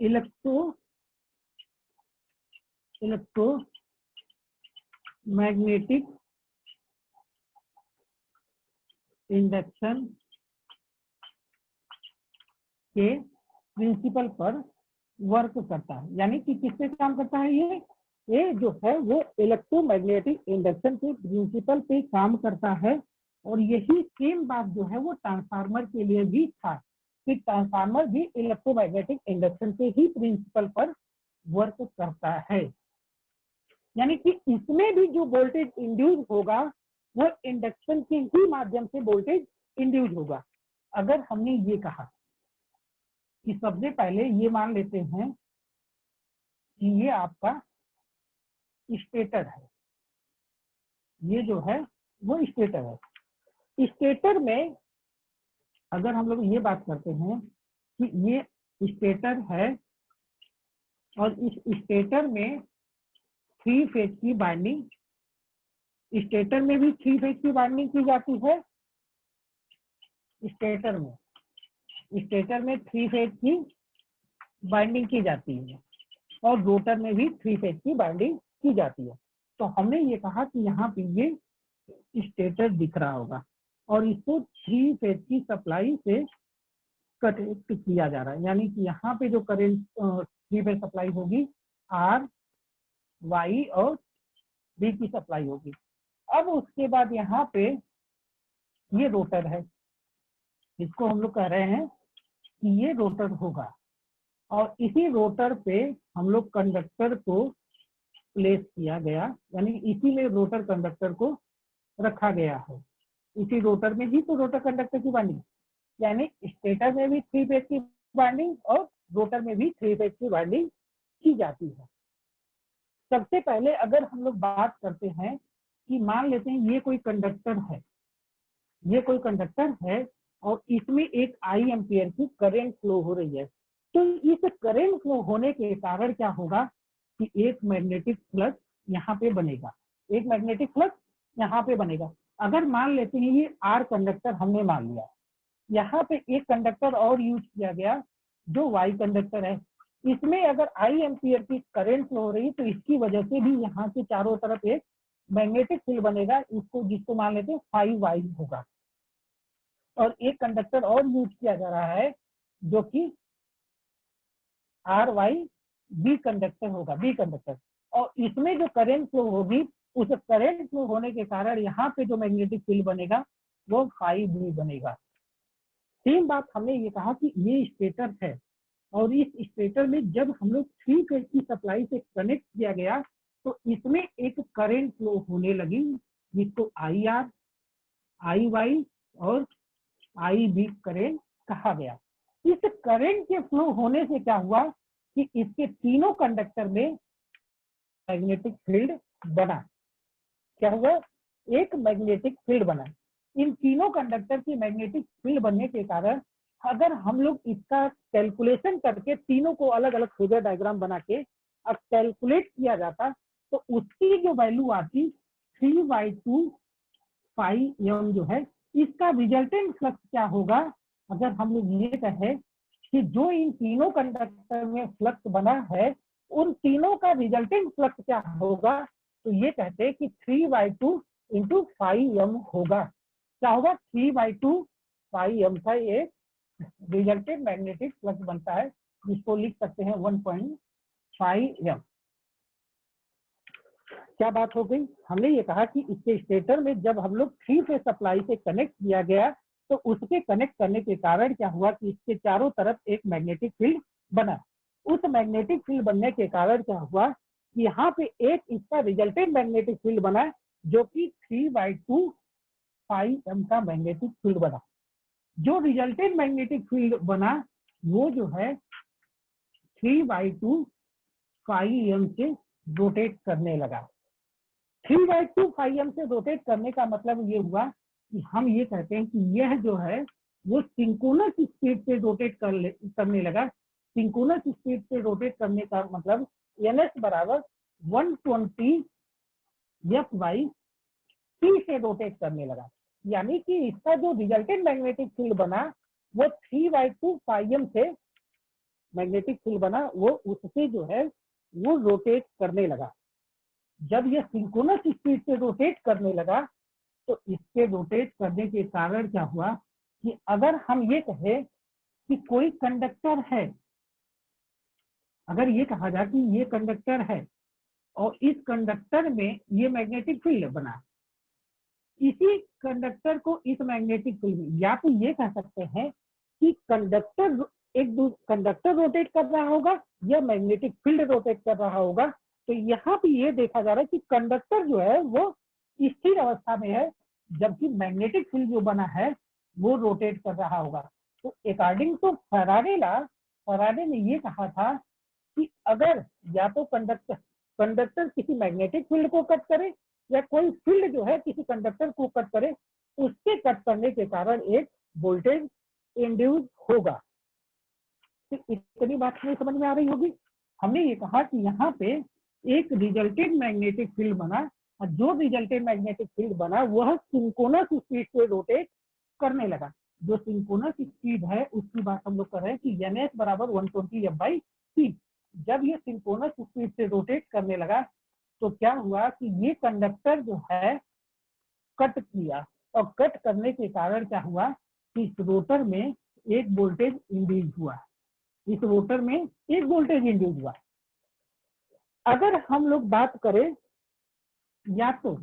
इलेक्ट्रोमैग्नेटिक इंडक्शन के प्रिंसिपल पर वर्क करता है। यानी कि किससे काम करता है ये जो है वो इलेक्ट्रोमैग्नेटिक इंडक्शन के प्रिंसिपल पे काम करता है। और यही सेम बात जो है वो ट्रांसफार्मर के लिए भी था कि ट्रांसफार्मर भी इलेक्ट्रोमैग्नेटिक इंडक्शन के ही प्रिंसिपल पर वर्क करता है। यानी कि इसमें भी जो वोल्टेज इंड्यूस होगा वो इंडक्शन के ही माध्यम से वोल्टेज इंड्यूस होगा। अगर हमने ये कहा कि सबसे पहले ये मान लेते हैं कि ये आपका स्टेटर है, ये जो है वो स्टेटर है। स्टेटर में अगर हम लोग ये बात करते हैं कि ये स्टेटर है और इस स्टेटर में 3 फेज की बाइंडिंग, स्टेटर में भी 3 फेज की बाइंडिंग की जाती है। स्टेटर में 3 फेज की बाइंडिंग की जाती है और रोटर में भी 3 फेज की बाइंडिंग की जाती है। तो हमने ये कहा कि यहाँ पे ये स्टेटर दिख रहा होगा और इसको 3 फेज की सप्लाई से कनेक्ट किया जा रहा है। यानी कि यहाँ पे जो करंट 3 फेज सप्लाई होगी आर, वाई और बी की सप्लाई होगी। अब उसके बाद यहाँ पे ये रोटर है, इसको हम लोग कह रहे हैं कि ये रोटर होगा और इसी रोटर पे हम लोग कंडक्टर को प्लेस किया गया, यानी इसी में रोटर कंडक्टर को रखा गया है। इसी रोटर में ही तो रोटर कंडक्टर की बाइंडिंग, यानी स्टेटर में भी 3 फेज की बाइंडिंग और रोटर में भी 3 फेज की बाइंडिंग की जाती है। सबसे पहले अगर हम लोग बात करते हैं कि मान लेते हैं ये कोई कंडक्टर है, ये कोई कंडक्टर है और इसमें एक आई एम्पियर की करंट फ्लो हो रही है। तो इस करंट फ्लो होने के कारण क्या होगा कि एक मैग्नेटिक फ्लक्स यहाँ पे बनेगा, एक मैग्नेटिक फ्लक्स यहाँ पे बनेगा। अगर मान लेते हैं ये आर कंडक्टर हमने मान लिया, यहाँ पे एक कंडक्टर और यूज किया गया जो वाई कंडक्टर है, इसमें अगर आई एम्पियर की करंट फ्लो हो रही है तो इसकी वजह से भी यहाँ के चारों तरफ एक मैग्नेटिक फील्ड बनेगा, इसको जिसको मान लेते हैं 5y होगा। और एक कंडक्टर और यूज किया जा रहा है जो कि RY बी कंडक्टर होगा, बी कंडक्टर। और इसमें जो करंट फ्लो होगी, उस करंट फ्लो होने के कारण यहाँ पे जो मैग्नेटिक फील्ड बनेगा वो 5B बनेगा। सेम बात हमने ये कहा कि ये स्टेटर है और इस स्टेटर में जब हम लोग 3 फेज की सप्लाई से कनेक्ट किया गया तो इसमें एक करंट फ्लो होने लगी जिसको IR, IY और IB करंट कहा गया। इस करंट के फ्लो होने से क्या हुआ कि इसके तीनों कंडक्टर में मैग्नेटिक फील्ड बना। क्या हुआ? एक मैग्नेटिक फील्ड बना। इन तीनों कंडक्टर की मैग्नेटिक फील्ड बनने के कारण अगर हम लोग इसका कैलकुलेशन करके तीनों को अलग अलग फेजर डायग्राम बना के अब कैलकुलेट किया जाता तो उसकी जो वैल्यू आती 3/2 पाई m जो है, इसका रिजल्टेंट फ्लक्स क्या होगा? अगर हम लोग ये कहें कि जो इन तीनों कंडक्टर में फ्लक्स बना है उन तीनों का रिजल्टेंट फ्लक्स क्या होगा, तो ये कहते हैं कि 3/2 इंटू 5m होगा। क्या होगा? 3/2 5m का एक रिजल्टेंट मैग्नेटिक फ्लक्स बनता है जिसको लिख सकते हैं 1.5m। क्या बात हो गई? हमने ये कहा कि इसके स्टेटर में जब हम लोग 3 फेज सप्लाई से कनेक्ट किया गया तो उसके कनेक्ट करने के कारण क्या हुआ कि इसके चारों तरफ एक मैग्नेटिक फील्ड बना। उस मैग्नेटिक फील्ड बनने के कारण क्या हुआ कि यहाँ पे एक इसका रिजल्टेंट मैग्नेटिक फील्ड बना जो कि 3/2 5m का मैग्नेटिक फील्ड बना। जो रिजल्टेंट मैग्नेटिक फील्ड बना वो जो है 3/2 5m से रोटेट करने लगा। 3/2 5m से रोटेट करने का मतलब ये हुआ कि हम ये कहते हैं कि यह जो है वो सिंक्रोनस स्पीड से रोटेट करने लगा। सिंक्रोनस स्पीड से रोटेट करने का मतलब ns बराबर 120 f/t से रोटेट करने लगा। यानी कि इसका जो रिजल्टेंट मैग्नेटिक फील्ड बना वो 3/2 5m से मैग्नेटिक फील्ड बना, वो उससे जो है वो रोटेट करने लगा। जब ये सिंक्रोनस स्पीड से रोटेट करने लगा तो इसके रोटेट करने के कारण क्या हुआ कि अगर हम ये कहें कि कोई कंडक्टर है, अगर ये कहा जाए कि ये कंडक्टर है और इस कंडक्टर में ये मैग्नेटिक फील्ड बना, इसी कंडक्टर को इस मैग्नेटिक फील्ड, या तो ये कह सकते हैं कि कंडक्टर रोटेट कर रहा होगा या मैग्नेटिक फील्ड रोटेट कर रहा होगा। तो यहाँ पे ये देखा जा रहा है कि कंडक्टर जो है वो स्थिर अवस्था में है जबकि मैग्नेटिक फील्ड जो बना है वो रोटेट कर रहा होगा। तो अकॉर्डिंग टू फैराडे ने ये कहा था कि अगर या तो कंडक्टर किसी मैग्नेटिक फील्ड को कट करे या कोई फील्ड जो है किसी कंडक्टर को कट करे, उसके कट करने के कारण एक वोल्टेज इंड्यूस होगा। तो इतनी बात हमें समझ में आ रही होगी। हमने ये कहा कि यहाँ पे एक रिजल्टेंट मैग्नेटिक फील्ड बना और जो रिजल्टेंट मैग्नेटिक फील्ड बना वह सिंक्रोनस स्पीड से रोटेट करने लगा। जो सिंक्रोनस स्पीड है उसकी बात हम लोग कर रहे हैं कि ns बराबर 120 f/t। जब ये सिंक्रोनस स्पीड से रोटेट करने लगा तो क्या हुआ कि ये कंडक्टर जो है कट किया और कट करने के कारण क्या हुआ कि इस रोटर में एक वोल्टेज इंड्यूस हुआ। इस रोटर में एक वोल्टेज इंड्यूस हुआ। अगर हम लोग बात करें, या तो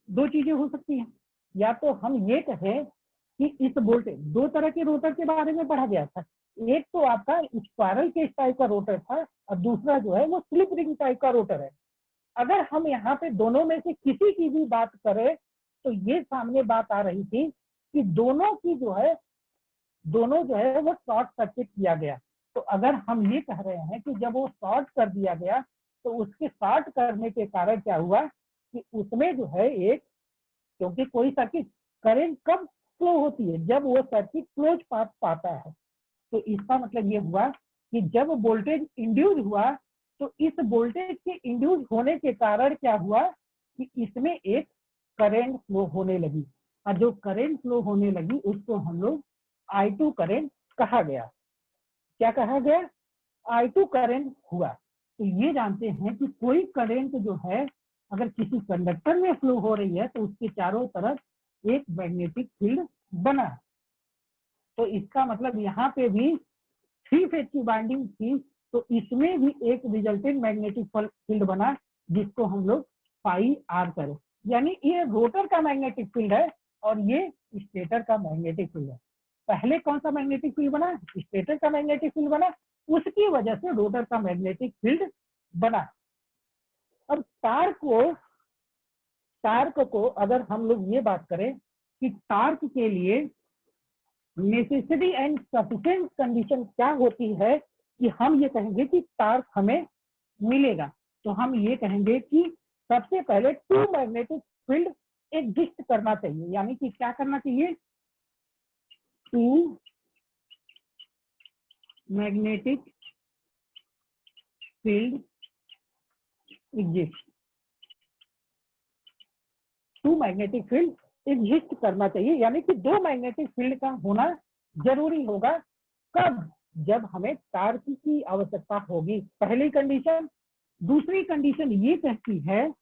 दो चीजें हो सकती हैं, या तो हम ये कहें कि इस वोल्टेज, दो तरह के रोटर के बारे में पढ़ा गया था। एक तो आपका स्पाइरल केज टाइप का रोटर था और दूसरा जो है वो स्लिप रिंग टाइप का रोटर है। अगर हम यहाँ पे दोनों में से किसी की भी बात करें तो ये सामने बात आ रही थी कि दोनों जो है वो शॉर्ट सर्किट किया गया। तो अगर हम ये कह रहे हैं कि जब वो शॉर्ट कर दिया गया तो उसके शॉर्ट करने के कारण क्या हुआ कि उसमें जो है एक, क्योंकि कोई सर्किट करंट कब फ्लो होती है, जब वो सर्किट क्लोज पाथ पाता है। तो इसका मतलब ये हुआ कि जब वोल्टेज इंड्यूस हुआ तो इस वोल्टेज के इंड्यूस होने के कारण क्या हुआ कि इसमें एक करंट फ्लो होने लगी और जो करंट फ्लो होने लगी उसको हम लोग I2 करंट कहा गया। क्या कहा गया? I2 करंट हुआ। तो ये जानते हैं कि कोई करंट जो है अगर किसी कंडक्टर में फ्लो हो रही है तो उसके चारों तरफ एक मैग्नेटिक फील्ड बना। तो इसका मतलब यहाँ पे भी 3 फेज की बाइंडिंग थी, तो इसमें भी एक रिजल्टेंट मैग्नेटिक फील्ड बना, जिसको हम लोग फाई आर करें। यानी ये रोटर का मैग्नेटिक फील्ड है और ये स्टेटर का मैग्नेटिक फील्ड है। पहले कौन सा मैग्नेटिक फील्ड बना? स्टेटर का मैग्नेटिक फील्ड बना, उसकी वजह से रोटर का मैग्नेटिक फील्ड बना। अब टार्क को अगर हम लोग ये बात करें कि टार्क के लिए नेसेसरी एंड सफिशिएंट कंडीशन क्या होती है कि हम ये कहेंगे कि टार्क हमें मिलेगा, तो हम ये कहेंगे कि सबसे पहले 2 मैग्नेटिक फील्ड एग्जिस्ट करना चाहिए। यानी कि क्या करना चाहिए? 2 magnetic field exist, 2 magnetic field exist करना चाहिए। यानी कि 2 मैग्नेटिक फील्ड का होना जरूरी होगा। कब? जब हमें टार्क की आवश्यकता होगी, पहली कंडीशन। दूसरी कंडीशन ये कहती है,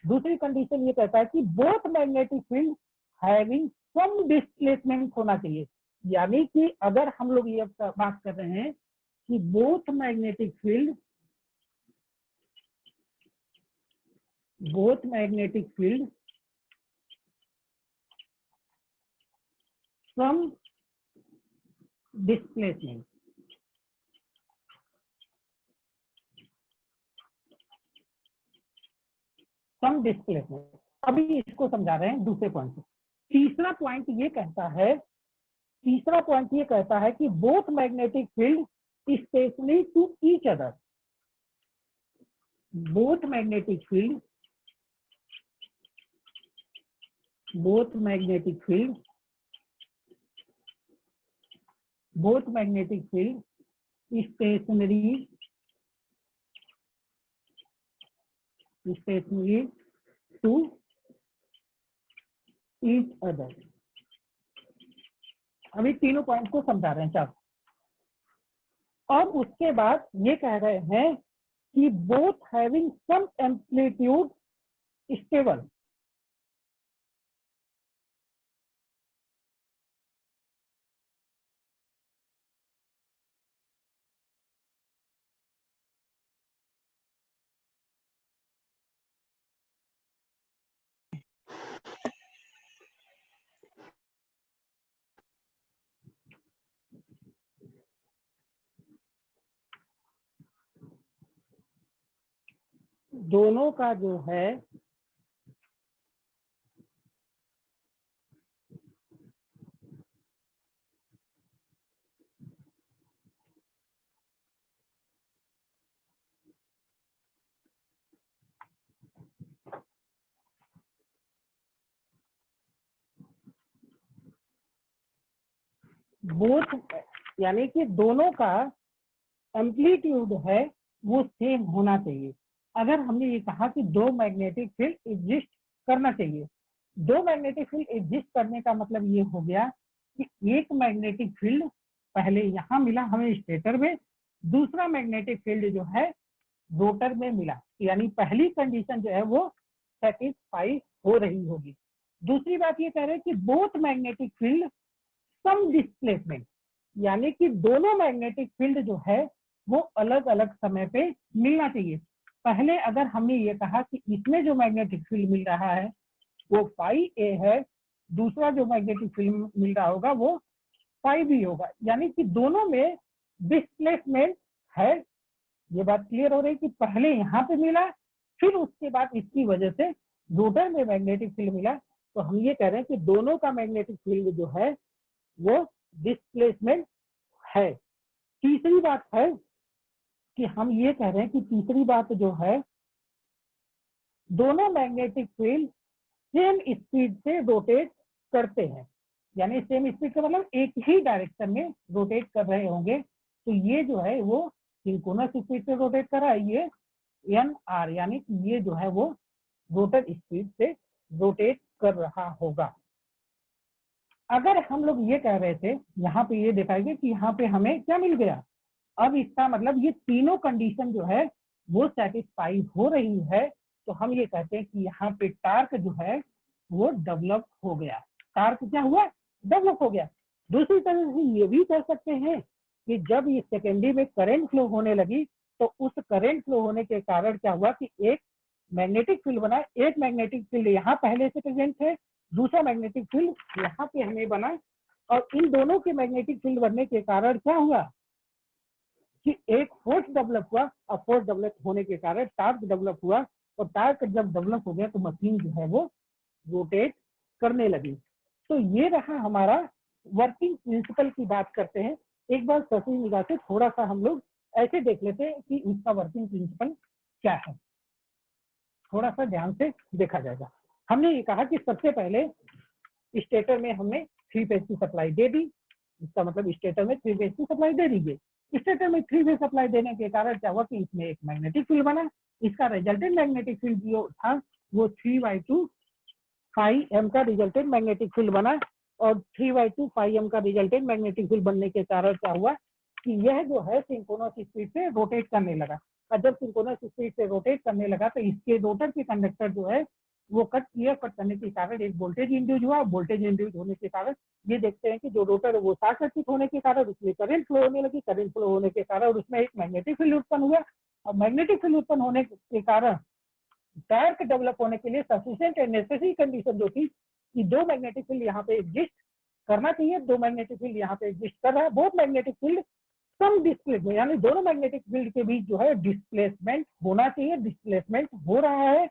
कि both magnetic field having some displacement होना चाहिए। यानी कि अगर हम लोग ये बात कर रहे हैं कि बोथ मैग्नेटिक फील्ड सम डिस्प्लेसमेंट, अभी इसको समझा रहे हैं दूसरे पॉइंट से। तीसरा पॉइंट ये कहता है कि both magnetic field stationary to each other, both magnetic field stationary to each other। अभी तीनों पॉइंट को समझा रहे हैं। चलो, और उसके बाद ये कह रहे हैं कि both having some amplitude stable, दोनों का जो है बोथ, यानी कि दोनों का एम्पलीट्यूड है वो सेम होना चाहिए। अगर हमने ये कहा कि 2 मैग्नेटिक फील्ड एग्जिस्ट करना चाहिए, 2 मैग्नेटिक फील्ड एग्जिस्ट करने का मतलब ये हो गया कि एक मैग्नेटिक फील्ड पहले यहाँ मिला हमें स्टेटर में, दूसरा मैग्नेटिक फील्ड जो है रोटर में मिला। यानी पहली कंडीशन जो है वो सेटिस्फाई हो रही होगी। दूसरी बात ये कह रहे हैं कि बोथ मैग्नेटिक फील्ड सम डिस्प्लेसमेंट, यानी कि दोनों मैग्नेटिक फील्ड जो है वो अलग अलग समय पे मिलना चाहिए। पहले अगर हमने ये कहा कि इसमें जो मैग्नेटिक फील्ड मिल रहा है वो फाई ए है, दूसरा जो मैग्नेटिक फील्ड मिल रहा होगा वो फाई बी होगा, यानी कि दोनों में डिस्प्लेसमेंट है। ये बात क्लियर हो रही है कि पहले यहाँ पे मिला, फिर उसके बाद इसकी वजह से रोटर में मैग्नेटिक फील्ड मिला, तो हम ये कह रहे हैं कि दोनों का मैग्नेटिक फील्ड जो है वो डिस्प्लेसमेंट है। तीसरी बात है कि हम ये कह रहे हैं कि तीसरी बात जो है, दोनों मैग्नेटिक फील्ड सेम स्पीड से रोटेट करते हैं। यानी सेम स्पीड का मतलब एक ही डायरेक्शन में रोटेट कर रहे होंगे, तो ये जो है वो सिंक्रोनस स्पीड से रोटेट कर रहा है, ये एन आर, यानी कि ये जो है वो रोटर स्पीड से रोटेट कर रहा होगा। अगर हम लोग ये कह रहे थे, यहाँ पे ये दिखाएंगे कि यहाँ पे हमें क्या मिल गया, अब इसका मतलब ये तीनों कंडीशन जो है वो सेटिस्फाई हो रही है, तो हम ये कहते हैं कि यहाँ पे टार्क जो है वो डेवलप हो गया। टार्क क्या हुआ? डेवलप हो गया। दूसरी तरह से ये भी कह सकते हैं कि जब ये सेकेंडरी में करंट फ्लो होने लगी तो उस करंट फ्लो होने के कारण क्या हुआ कि एक मैग्नेटिक फील्ड बना। एक मैग्नेटिक फील्ड यहाँ पहले से प्रेजेंट है, दूसरा मैग्नेटिक फील्ड यहाँ पे हमें बना, और इन दोनों के मैग्नेटिक फील्ड बनने के कारण क्या हुआ कि एक फोर्स डेवलप हुआ, और फोर्स डेवलप होने के कारण टार्क डेवलप हुआ, और टार्क जब डेवलप हो गया तो मशीन जो है वो रोटेट करने लगी। तो ये रहा हमारा वर्किंग प्रिंसिपल की बात करते हैं। एक बार सही निगाह से थोड़ा सा हम लोग ऐसे देख लेते हैं कि इसका वर्किंग प्रिंसिपल क्या है, थोड़ा सा ध्यान से देखा जाएगा। हमने ये कहा कि सबसे पहले स्टेटर में हमने 3 फेज की सप्लाई दे दी, इसका मतलब स्टेटर में 3 फेज की सप्लाई दे दी गई। स्टेटर में 3 फेज सप्लाई देने के कारण क्या हुआ कि इसमें एक मैग्नेटिक फील्ड बना। इसका रिजल्टेंट मैग्नेटिक फील्ड जो था वो 3/2 φm का रिजल्टेंट मैग्नेटिक फील्ड बना, और 3/2 φm का रिजल्टेंट मैग्नेटिक फील्ड बनने के कारण क्या हुआ कि यह जो है सिंक्रोनस स्पीड से रोटेट करने लगा। और जब सिंक्रोनस स्पीड से रोटेट करने लगा तो इसके रोटर के कंडक्टर जो है वो कट करने के कारण एक वोल्टेज इंड्यूस हुआ। वोल्टेज इंड्यूस होने के कारण ये देखते हैं कि जो रोटर है वो शॉर्ट सर्किट होने के कारण उसमें करंट फ्लो होने लगी। करंट फ्लो होने के कारण उसमें एक मैग्नेटिक फील्ड उत्पन्न हुआ, और मैग्नेटिक फील्ड उत्पन्न होने के कारण टार्क डेवलप होने के लिए सफिशिएंट एंड नेसेसरी कंडीशन जो थी कि दो मैग्नेटिक फील्ड यहाँ पे एग्जिस्ट करना चाहिए, दो मैग्नेटिक फील्ड यहाँ पे एग्जिस्ट कर रहा है, बोथ मैग्नेटिक फील्ड कम डिस्प्लेसमेंट, यानी दोनों मैग्नेटिक फील्ड के बीच जो है डिस्प्लेसमेंट होना चाहिए, डिस्प्लेसमेंट हो रहा है।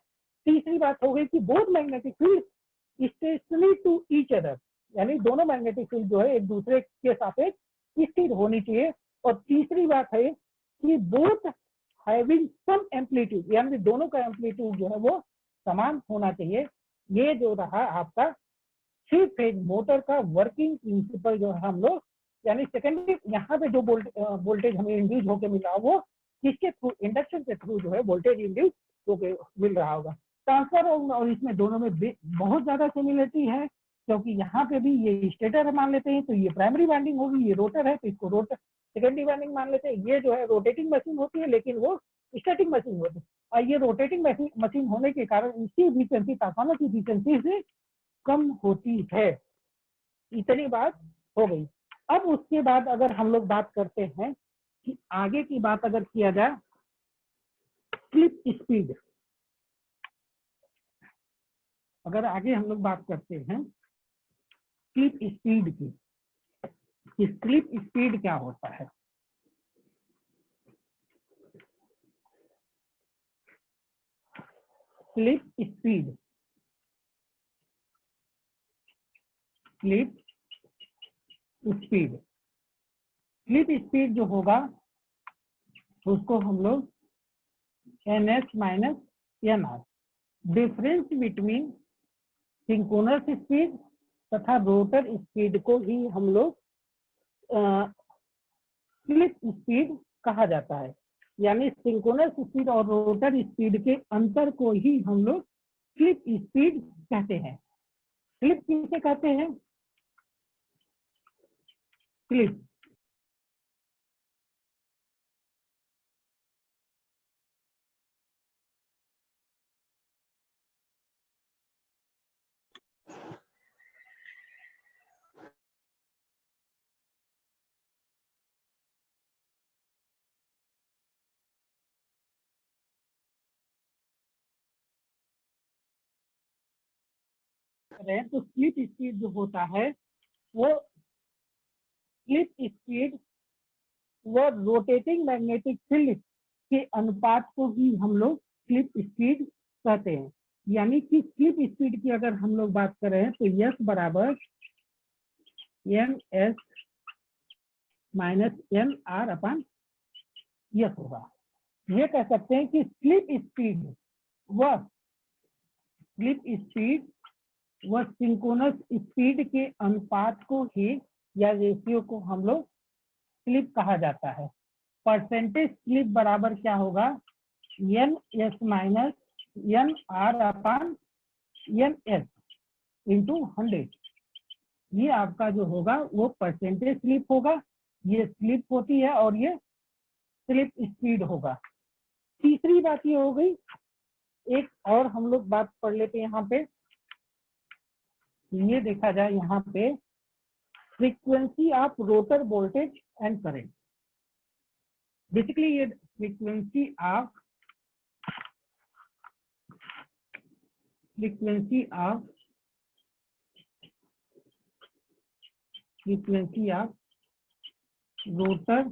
तीसरी बात हो गई कि both magnetic field stationary to each other, यानी दोनों मैग्नेटिक फील्ड जो है एक दूसरे के सापेक्ष स्थिर होनी चाहिए। और तीसरी बात है कि बोथ हैविंग सम एम्पलीट्यूड, यानी दोनों का एम्पलीट्यूड जो है वो समान होना चाहिए। ये जो रहा आपका 3 फेज मोटर का वर्किंग प्रिंसिपल जो है हम लोग, यानी सेकेंडरी यहाँ पे जो वोल्टेज हमें इंड्यूस होकर मिला वो किसके थ्रू, इंडक्शन के थ्रू जो है वोल्टेज इंड्यूस होकर मिल रहा होगा। ट्रांसफार्मर और इसमें दोनों में बहुत ज्यादा सिमिलरिटी है, क्योंकि यहाँ पे भी ये स्टेटर मान लेते हैं तो ये प्राइमरी वाइंडिंग होगी, ये रोटर है तो इसको रोटर सेकेंडरी वाइंडिंग मान लेते हैं। ये जो है रोटेटिंग मशीन होती है लेकिन वो स्टैटिक मशीन होती है, और ये रोटेटिंग मशीन होने के कारण इसकी एफिशिएंसी ट्रांसफार्मर की एफिशिएंसी से कम होती है। इतनी बात हो गई। अब उसके बाद अगर हम लोग बात करते हैं कि आगे की बात अगर किया जाए स्लिप स्पीड, अगर आगे हम लोग बात करते हैं स्लिप स्पीड की, स्लिप स्पीड क्या होता है। Slip speed, slip speed, slip speed जो होगा उसको हम लोग ns minus nr, difference between synchronous speed तथा रोटर स्पीड को ही हम लोग स्लिप स्पीड कहा जाता है। यानी सिंक्रोनस स्पीड और रोटर स्पीड के अंतर को ही हम लोग स्लिप स्पीड कहते हैं। स्लिप किसे कहते हैं? स्लिप तो स्लिप स्पीड जो होता है वो स्लिप स्पीड व रोटेटिंग मैग्नेटिक फील्ड के अनुपात को ही हम लोग स्लिप स्पीड कहते हैं। यानी कि स्लिप स्पीड की अगर हम लोग बात कर रहे हैं तो S बराबर ns माइनस nr अपन यस होगा। ये कह सकते हैं कि स्लिप स्पीड व सिंक्रोनस स्पीड के अनुपात को ही या रेशियो को हम लोग स्लिप कहा जाता है। परसेंटेज स्लिप बराबर क्या होगा? ns माइनस nr अपन ns इंटू 100। ये आपका जो होगा वो परसेंटेज स्लिप होगा, ये स्लिप होती है और ये स्लिप स्पीड होगा। तीसरी बात ये हो गई एक और हम लोग बात पढ़ लेते हैं यहाँ पे, ये देखा जाए यहाँ पे frequency of rotor voltage and current. Basically ये frequency of rotor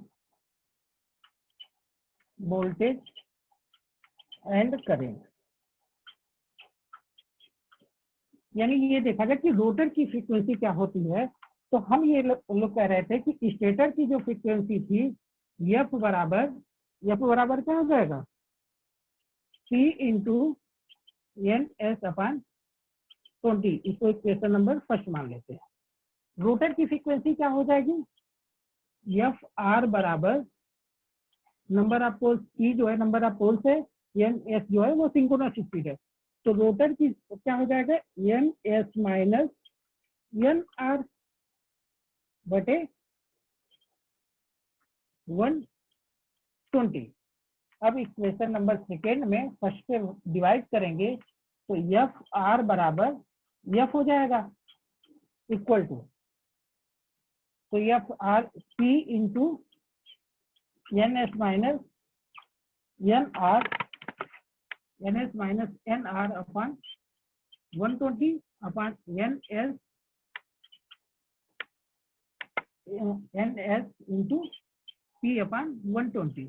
voltage and current, यानी ये देखा जाए कि रोटर की फ्रीक्वेंसी क्या होती है। तो हम ये लोग कह रहे थे कि स्टेटर की जो फ्रीक्वेंसी थी एफ बराबर क्या हो जाएगा, C into N S upon 20। इसको इक्वेशन नंबर फर्स्ट मान लेते हैं। रोटर की फ्रीक्वेंसी क्या हो जाएगी, एफ आर बराबर नंबर ऑफ पोल्स, ई जो है नंबर ऑफ पोल्स है, एन एस जो है वो सिंक्रोनस स्पीड है। तो रोटर की क्या हो जाएगा, N S minus N R बटे 120। अब इक्वेशन नंबर सेकेंड में फर्स्ट पे डिवाइड करेंगे तो एफ आर बराबर एफ हो जाएगा इक्वल टू, तो F R P into N S minus N R upon 120 upon N S into P upon 120।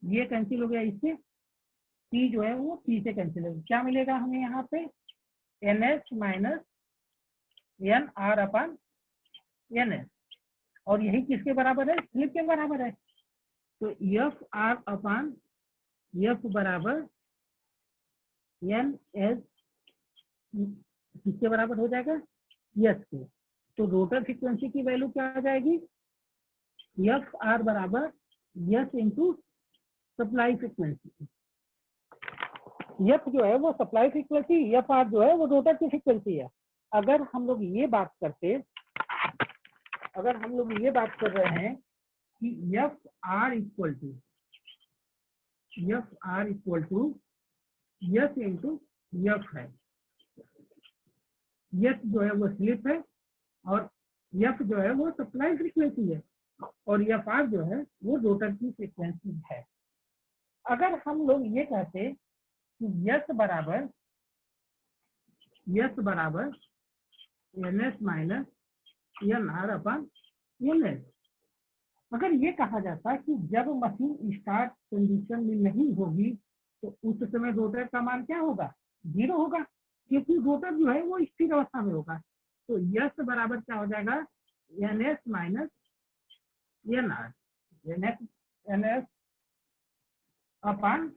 ये कैंसिल हो गया, इससे पी जो है वो पी से कैंसिल हो गया। क्या मिलेगा हमें यहाँ पे, N S minus N R upon N S, और यही किसके बराबर है, स्लिप के बराबर है। तो एफ आर अपॉन एफ बराबर एन एस किसके बराबर हो जाएगा, यस के। तो रोटर फ्रीक्वेंसी की वैल्यू क्या आ जाएगी, एफ आर बराबर yes into supply frequency. F जो है वो सप्लाई फ्रीक्वेंसी, एफ आर जो है वो रोटर की फ्रीक्वेंसी है। अगर हम लोग ये बात कर रहे हैं कि F R equal to S into F है, यस जो है वो स्लिप है और एफ जो है वो सप्लाई फ्रीक्वेंसी है, और एफ आर जो है वो रोटर की फ्रीक्वेंसी है। अगर हम लोग ये कहते कि यस बराबर N S minus N R upon N S, अगर ये कहा जाता कि जब मशीन स्टार्ट कंडीशन में नहीं होगी तो उस समय रोटर का मान क्या होगा, 0 होगा, क्योंकि रोटर जो है वो स्थिर अवस्था में होगा। तो यस बराबर क्या हो जाएगा, N S minus N R, N S upon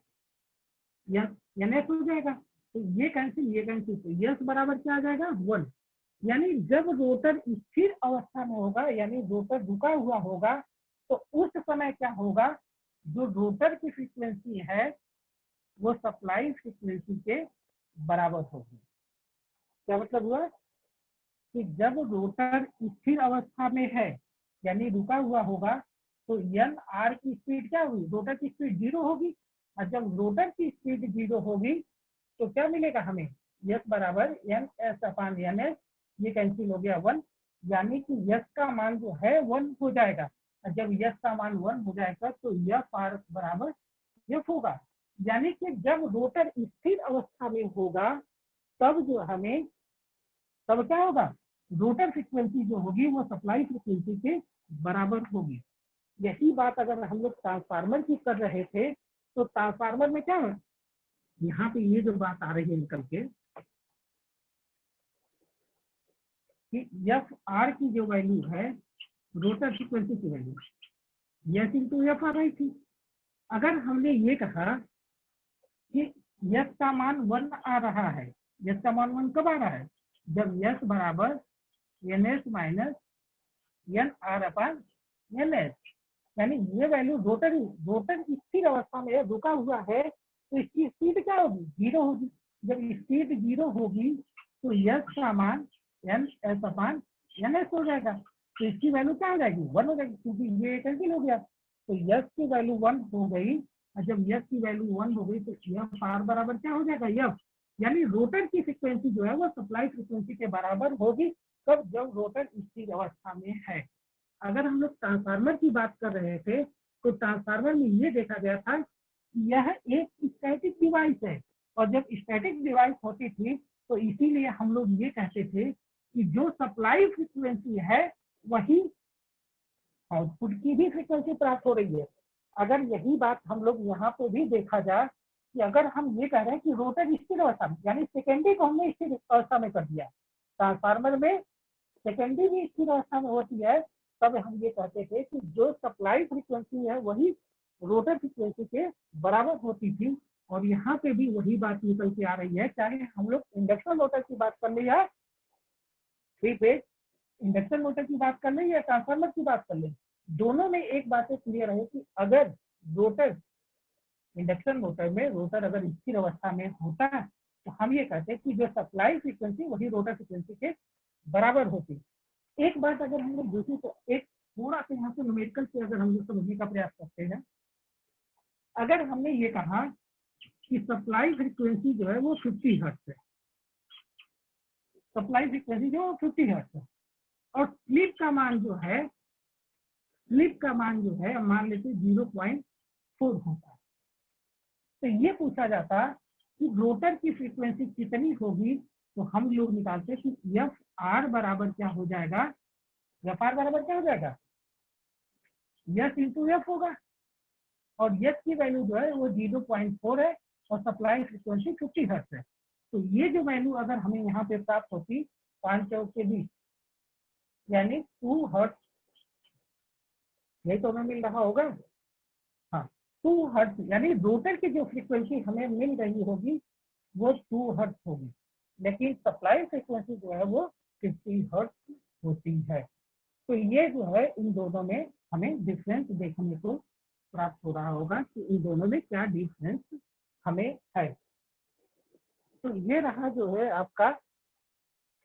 N S हो जाएगा। तो ये कैंसिल, तो यस बराबर क्या आ जाएगा, 1। यानी जब रोटर स्थिर अवस्था में होगा, यानी रोटर रुका हुआ होगा, तो उस समय क्या होगा, जो रोटर की फ्रीक्वेंसी है वो सप्लाई फ्रीक्वेंसी के बराबर होगी। क्या मतलब हुआ कि जब रोटर स्थिर अवस्था में है यानी रुका हुआ होगा तो एन आर की स्पीड क्या होगी, रोटर की स्पीड 0 होगी, और जब रोटर की स्पीड 0 होगी तो क्या मिलेगा हमें, यस बराबर N S upon N S, ये कैंसिल हो गया 1, यानी कि यस का मान जो है 1 हो जाएगा। और जब यस का मान 1 हो जाएगा तो एफ आर बराबर एफ होगा। यानी कि जब रोटर स्थिर अवस्था में होगा तब क्या होगा, रोटर फ्रीक्वेंसी जो होगी वो सप्लाई फ्रीक्वेंसी के बराबर होगी। यही बात अगर हम लोग ट्रांसफार्मर की कर रहे थे तो ट्रांसफार्मर में क्या है, यहाँ पे ये जो बात आ रही है निकल के कि एफ आर की जो वैल्यू है रोटर फ्रीक्वेंसी की value yes into F R आई थी। अगर हमने ये कहा कि यस का मान 1 आ रहा है, यस का मान 1 कब आ रहा है, जब यस बराबर N S minus N R upon N S, यानी ये वैल्यू रोटर स्थिर अवस्था में रुका हुआ है तो इसकी स्पीड क्या होगी, 0 होगी। जब स्पीड 0 होगी तो यस का मान N S upon N S हो जाएगा, तो इसकी वैल्यू क्या हो जाएगी, 1 हो जाएगी, क्योंकि ये कैंसिल हो गया। तो यस की वैल्यू 1 हो गई, और जब यस की वैल्यू 1 हो गई तो एफ आर बराबर क्या हो जाएगा, एफ, यानी रोटर की फ्रीक्वेंसी जो है वो सप्लाई फ्रीक्वेंसी के बराबर होगी, कब, जब रोटर स्थिर अवस्था में है। अगर हम लोग ट्रांसफार्मर की बात कर रहे थे तो ट्रांसफार्मर में ये देखा गया था कि यह एक स्टैटिक डिवाइस है, और जब स्टैटिक डिवाइस होती थी तो इसीलिए हम लोग ये कहते थे कि जो सप्लाई फ्रीक्वेंसी है वही आउटपुट की भी फ्रीक्वेंसी प्राप्त हो रही है। अगर यही बात हम लोग यहाँ पे भी देखा जाए कि अगर हम ये कह रहे हैं कि रोटर स्थिर अवस्था में, यानी सेकेंडरी को हमने स्थिर अवस्था में कर दिया, ट्रांसफार्मर में सेकेंडरी भी स्थिर अवस्था में होती है, तब हम ये कहते थे कि जो सप्लाई फ्रीक्वेंसी है वही रोटर फ्रीक्वेंसी के बराबर होती थी। और यहाँ पे भी वही बात निकल के आ रही है, चाहे हम लोग इंडक्शन मोटर की बात कर ले या थ्री फेज इंडक्शन मोटर की बात कर ले या ट्रांसफार्मर की बात कर ले, दोनों में एक बात क्लियर है कि अगर रोटर, इंडक्शन मोटर में रोटर अगर स्थिर अवस्था में होता है तो हम ये कहते हैं कि जो सप्लाई फ्रीक्वेंसी वही रोटर फ्रीक्वेंसी के बराबर होती। एक बात अगर हम लोग देखें तो एक थोड़ा सा यहाँ से न्यूमेरिकल से अगर हम लोग समझने का प्रयास करते हैं, अगर हमने ये कहा कि सप्लाई फ्रीक्वेंसी जो है वो 50 हर्ट्ज है, सप्लाई फ्रीक्वेंसी जो 50 हर्ट्ज है, और स्लिप का मान जो है, स्लिप का मान जो है मान लेते 0.4 होता है, तो ये पूछा जाता कि रोटर की फ्रीक्वेंसी कितनी होगी, तो हम लोग निकालते कि एफ आर बराबर क्या हो जाएगा, एफ आर बराबर क्या हो जाएगा, यस इंटू एफ होगा, और यस की वैल्यू जो है वो 0.4 है और सप्लाई फ्रीक्वेंसी 50 हर्ट्ज है। तो ये जो वैल्यू अगर हमें यहाँ पे प्राप्त होती 5 चौक के 20 यानी 2 हर्ट्ज, यही तो हमें मिल रहा होगा, हाँ 2 हर्ट्ज, यानी रोटर की जो फ्रीक्वेंसी हमें मिल रही होगी वो 2 हर्ट्ज होगी, लेकिन सप्लाई फ्रीक्वेंसी जो है वो 50 हर्ट्ज होती है। तो ये जो है इन दोनों में हमें डिफरेंस देखने को प्राप्त हो रहा होगा कि इन दोनों में क्या डिफरेंस हमें है। तो ये रहा जो है आपका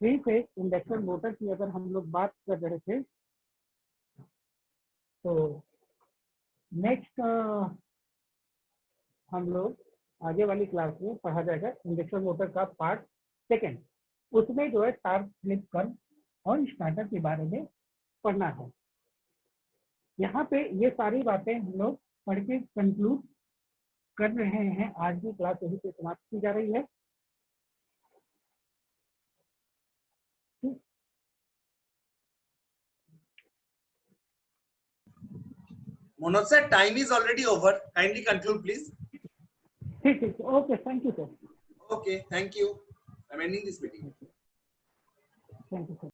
3 फेज इंडक्शन मोटर की अगर हम लोग बात कर रहे थे। तो नेक्स्ट हम लोग आगे वाली क्लास में पढ़ा जाएगा इंडक्शन मोटर का पार्ट सेकेंड, उसमें जो है टार्क स्लिप कर्व और स्टार्टर के बारे में पढ़ना है। यहाँ पे ये सारी बातें हम लोग पढ़ के कंक्लूड कर रहे हैं, आज की क्लास यही पे समाप्त की जा रही है। Manoj sir, time is already over. Kindly conclude, please. ठीक है, okay, thank you sir. Okay, thank you. I'm ending this meeting. Thank you sir.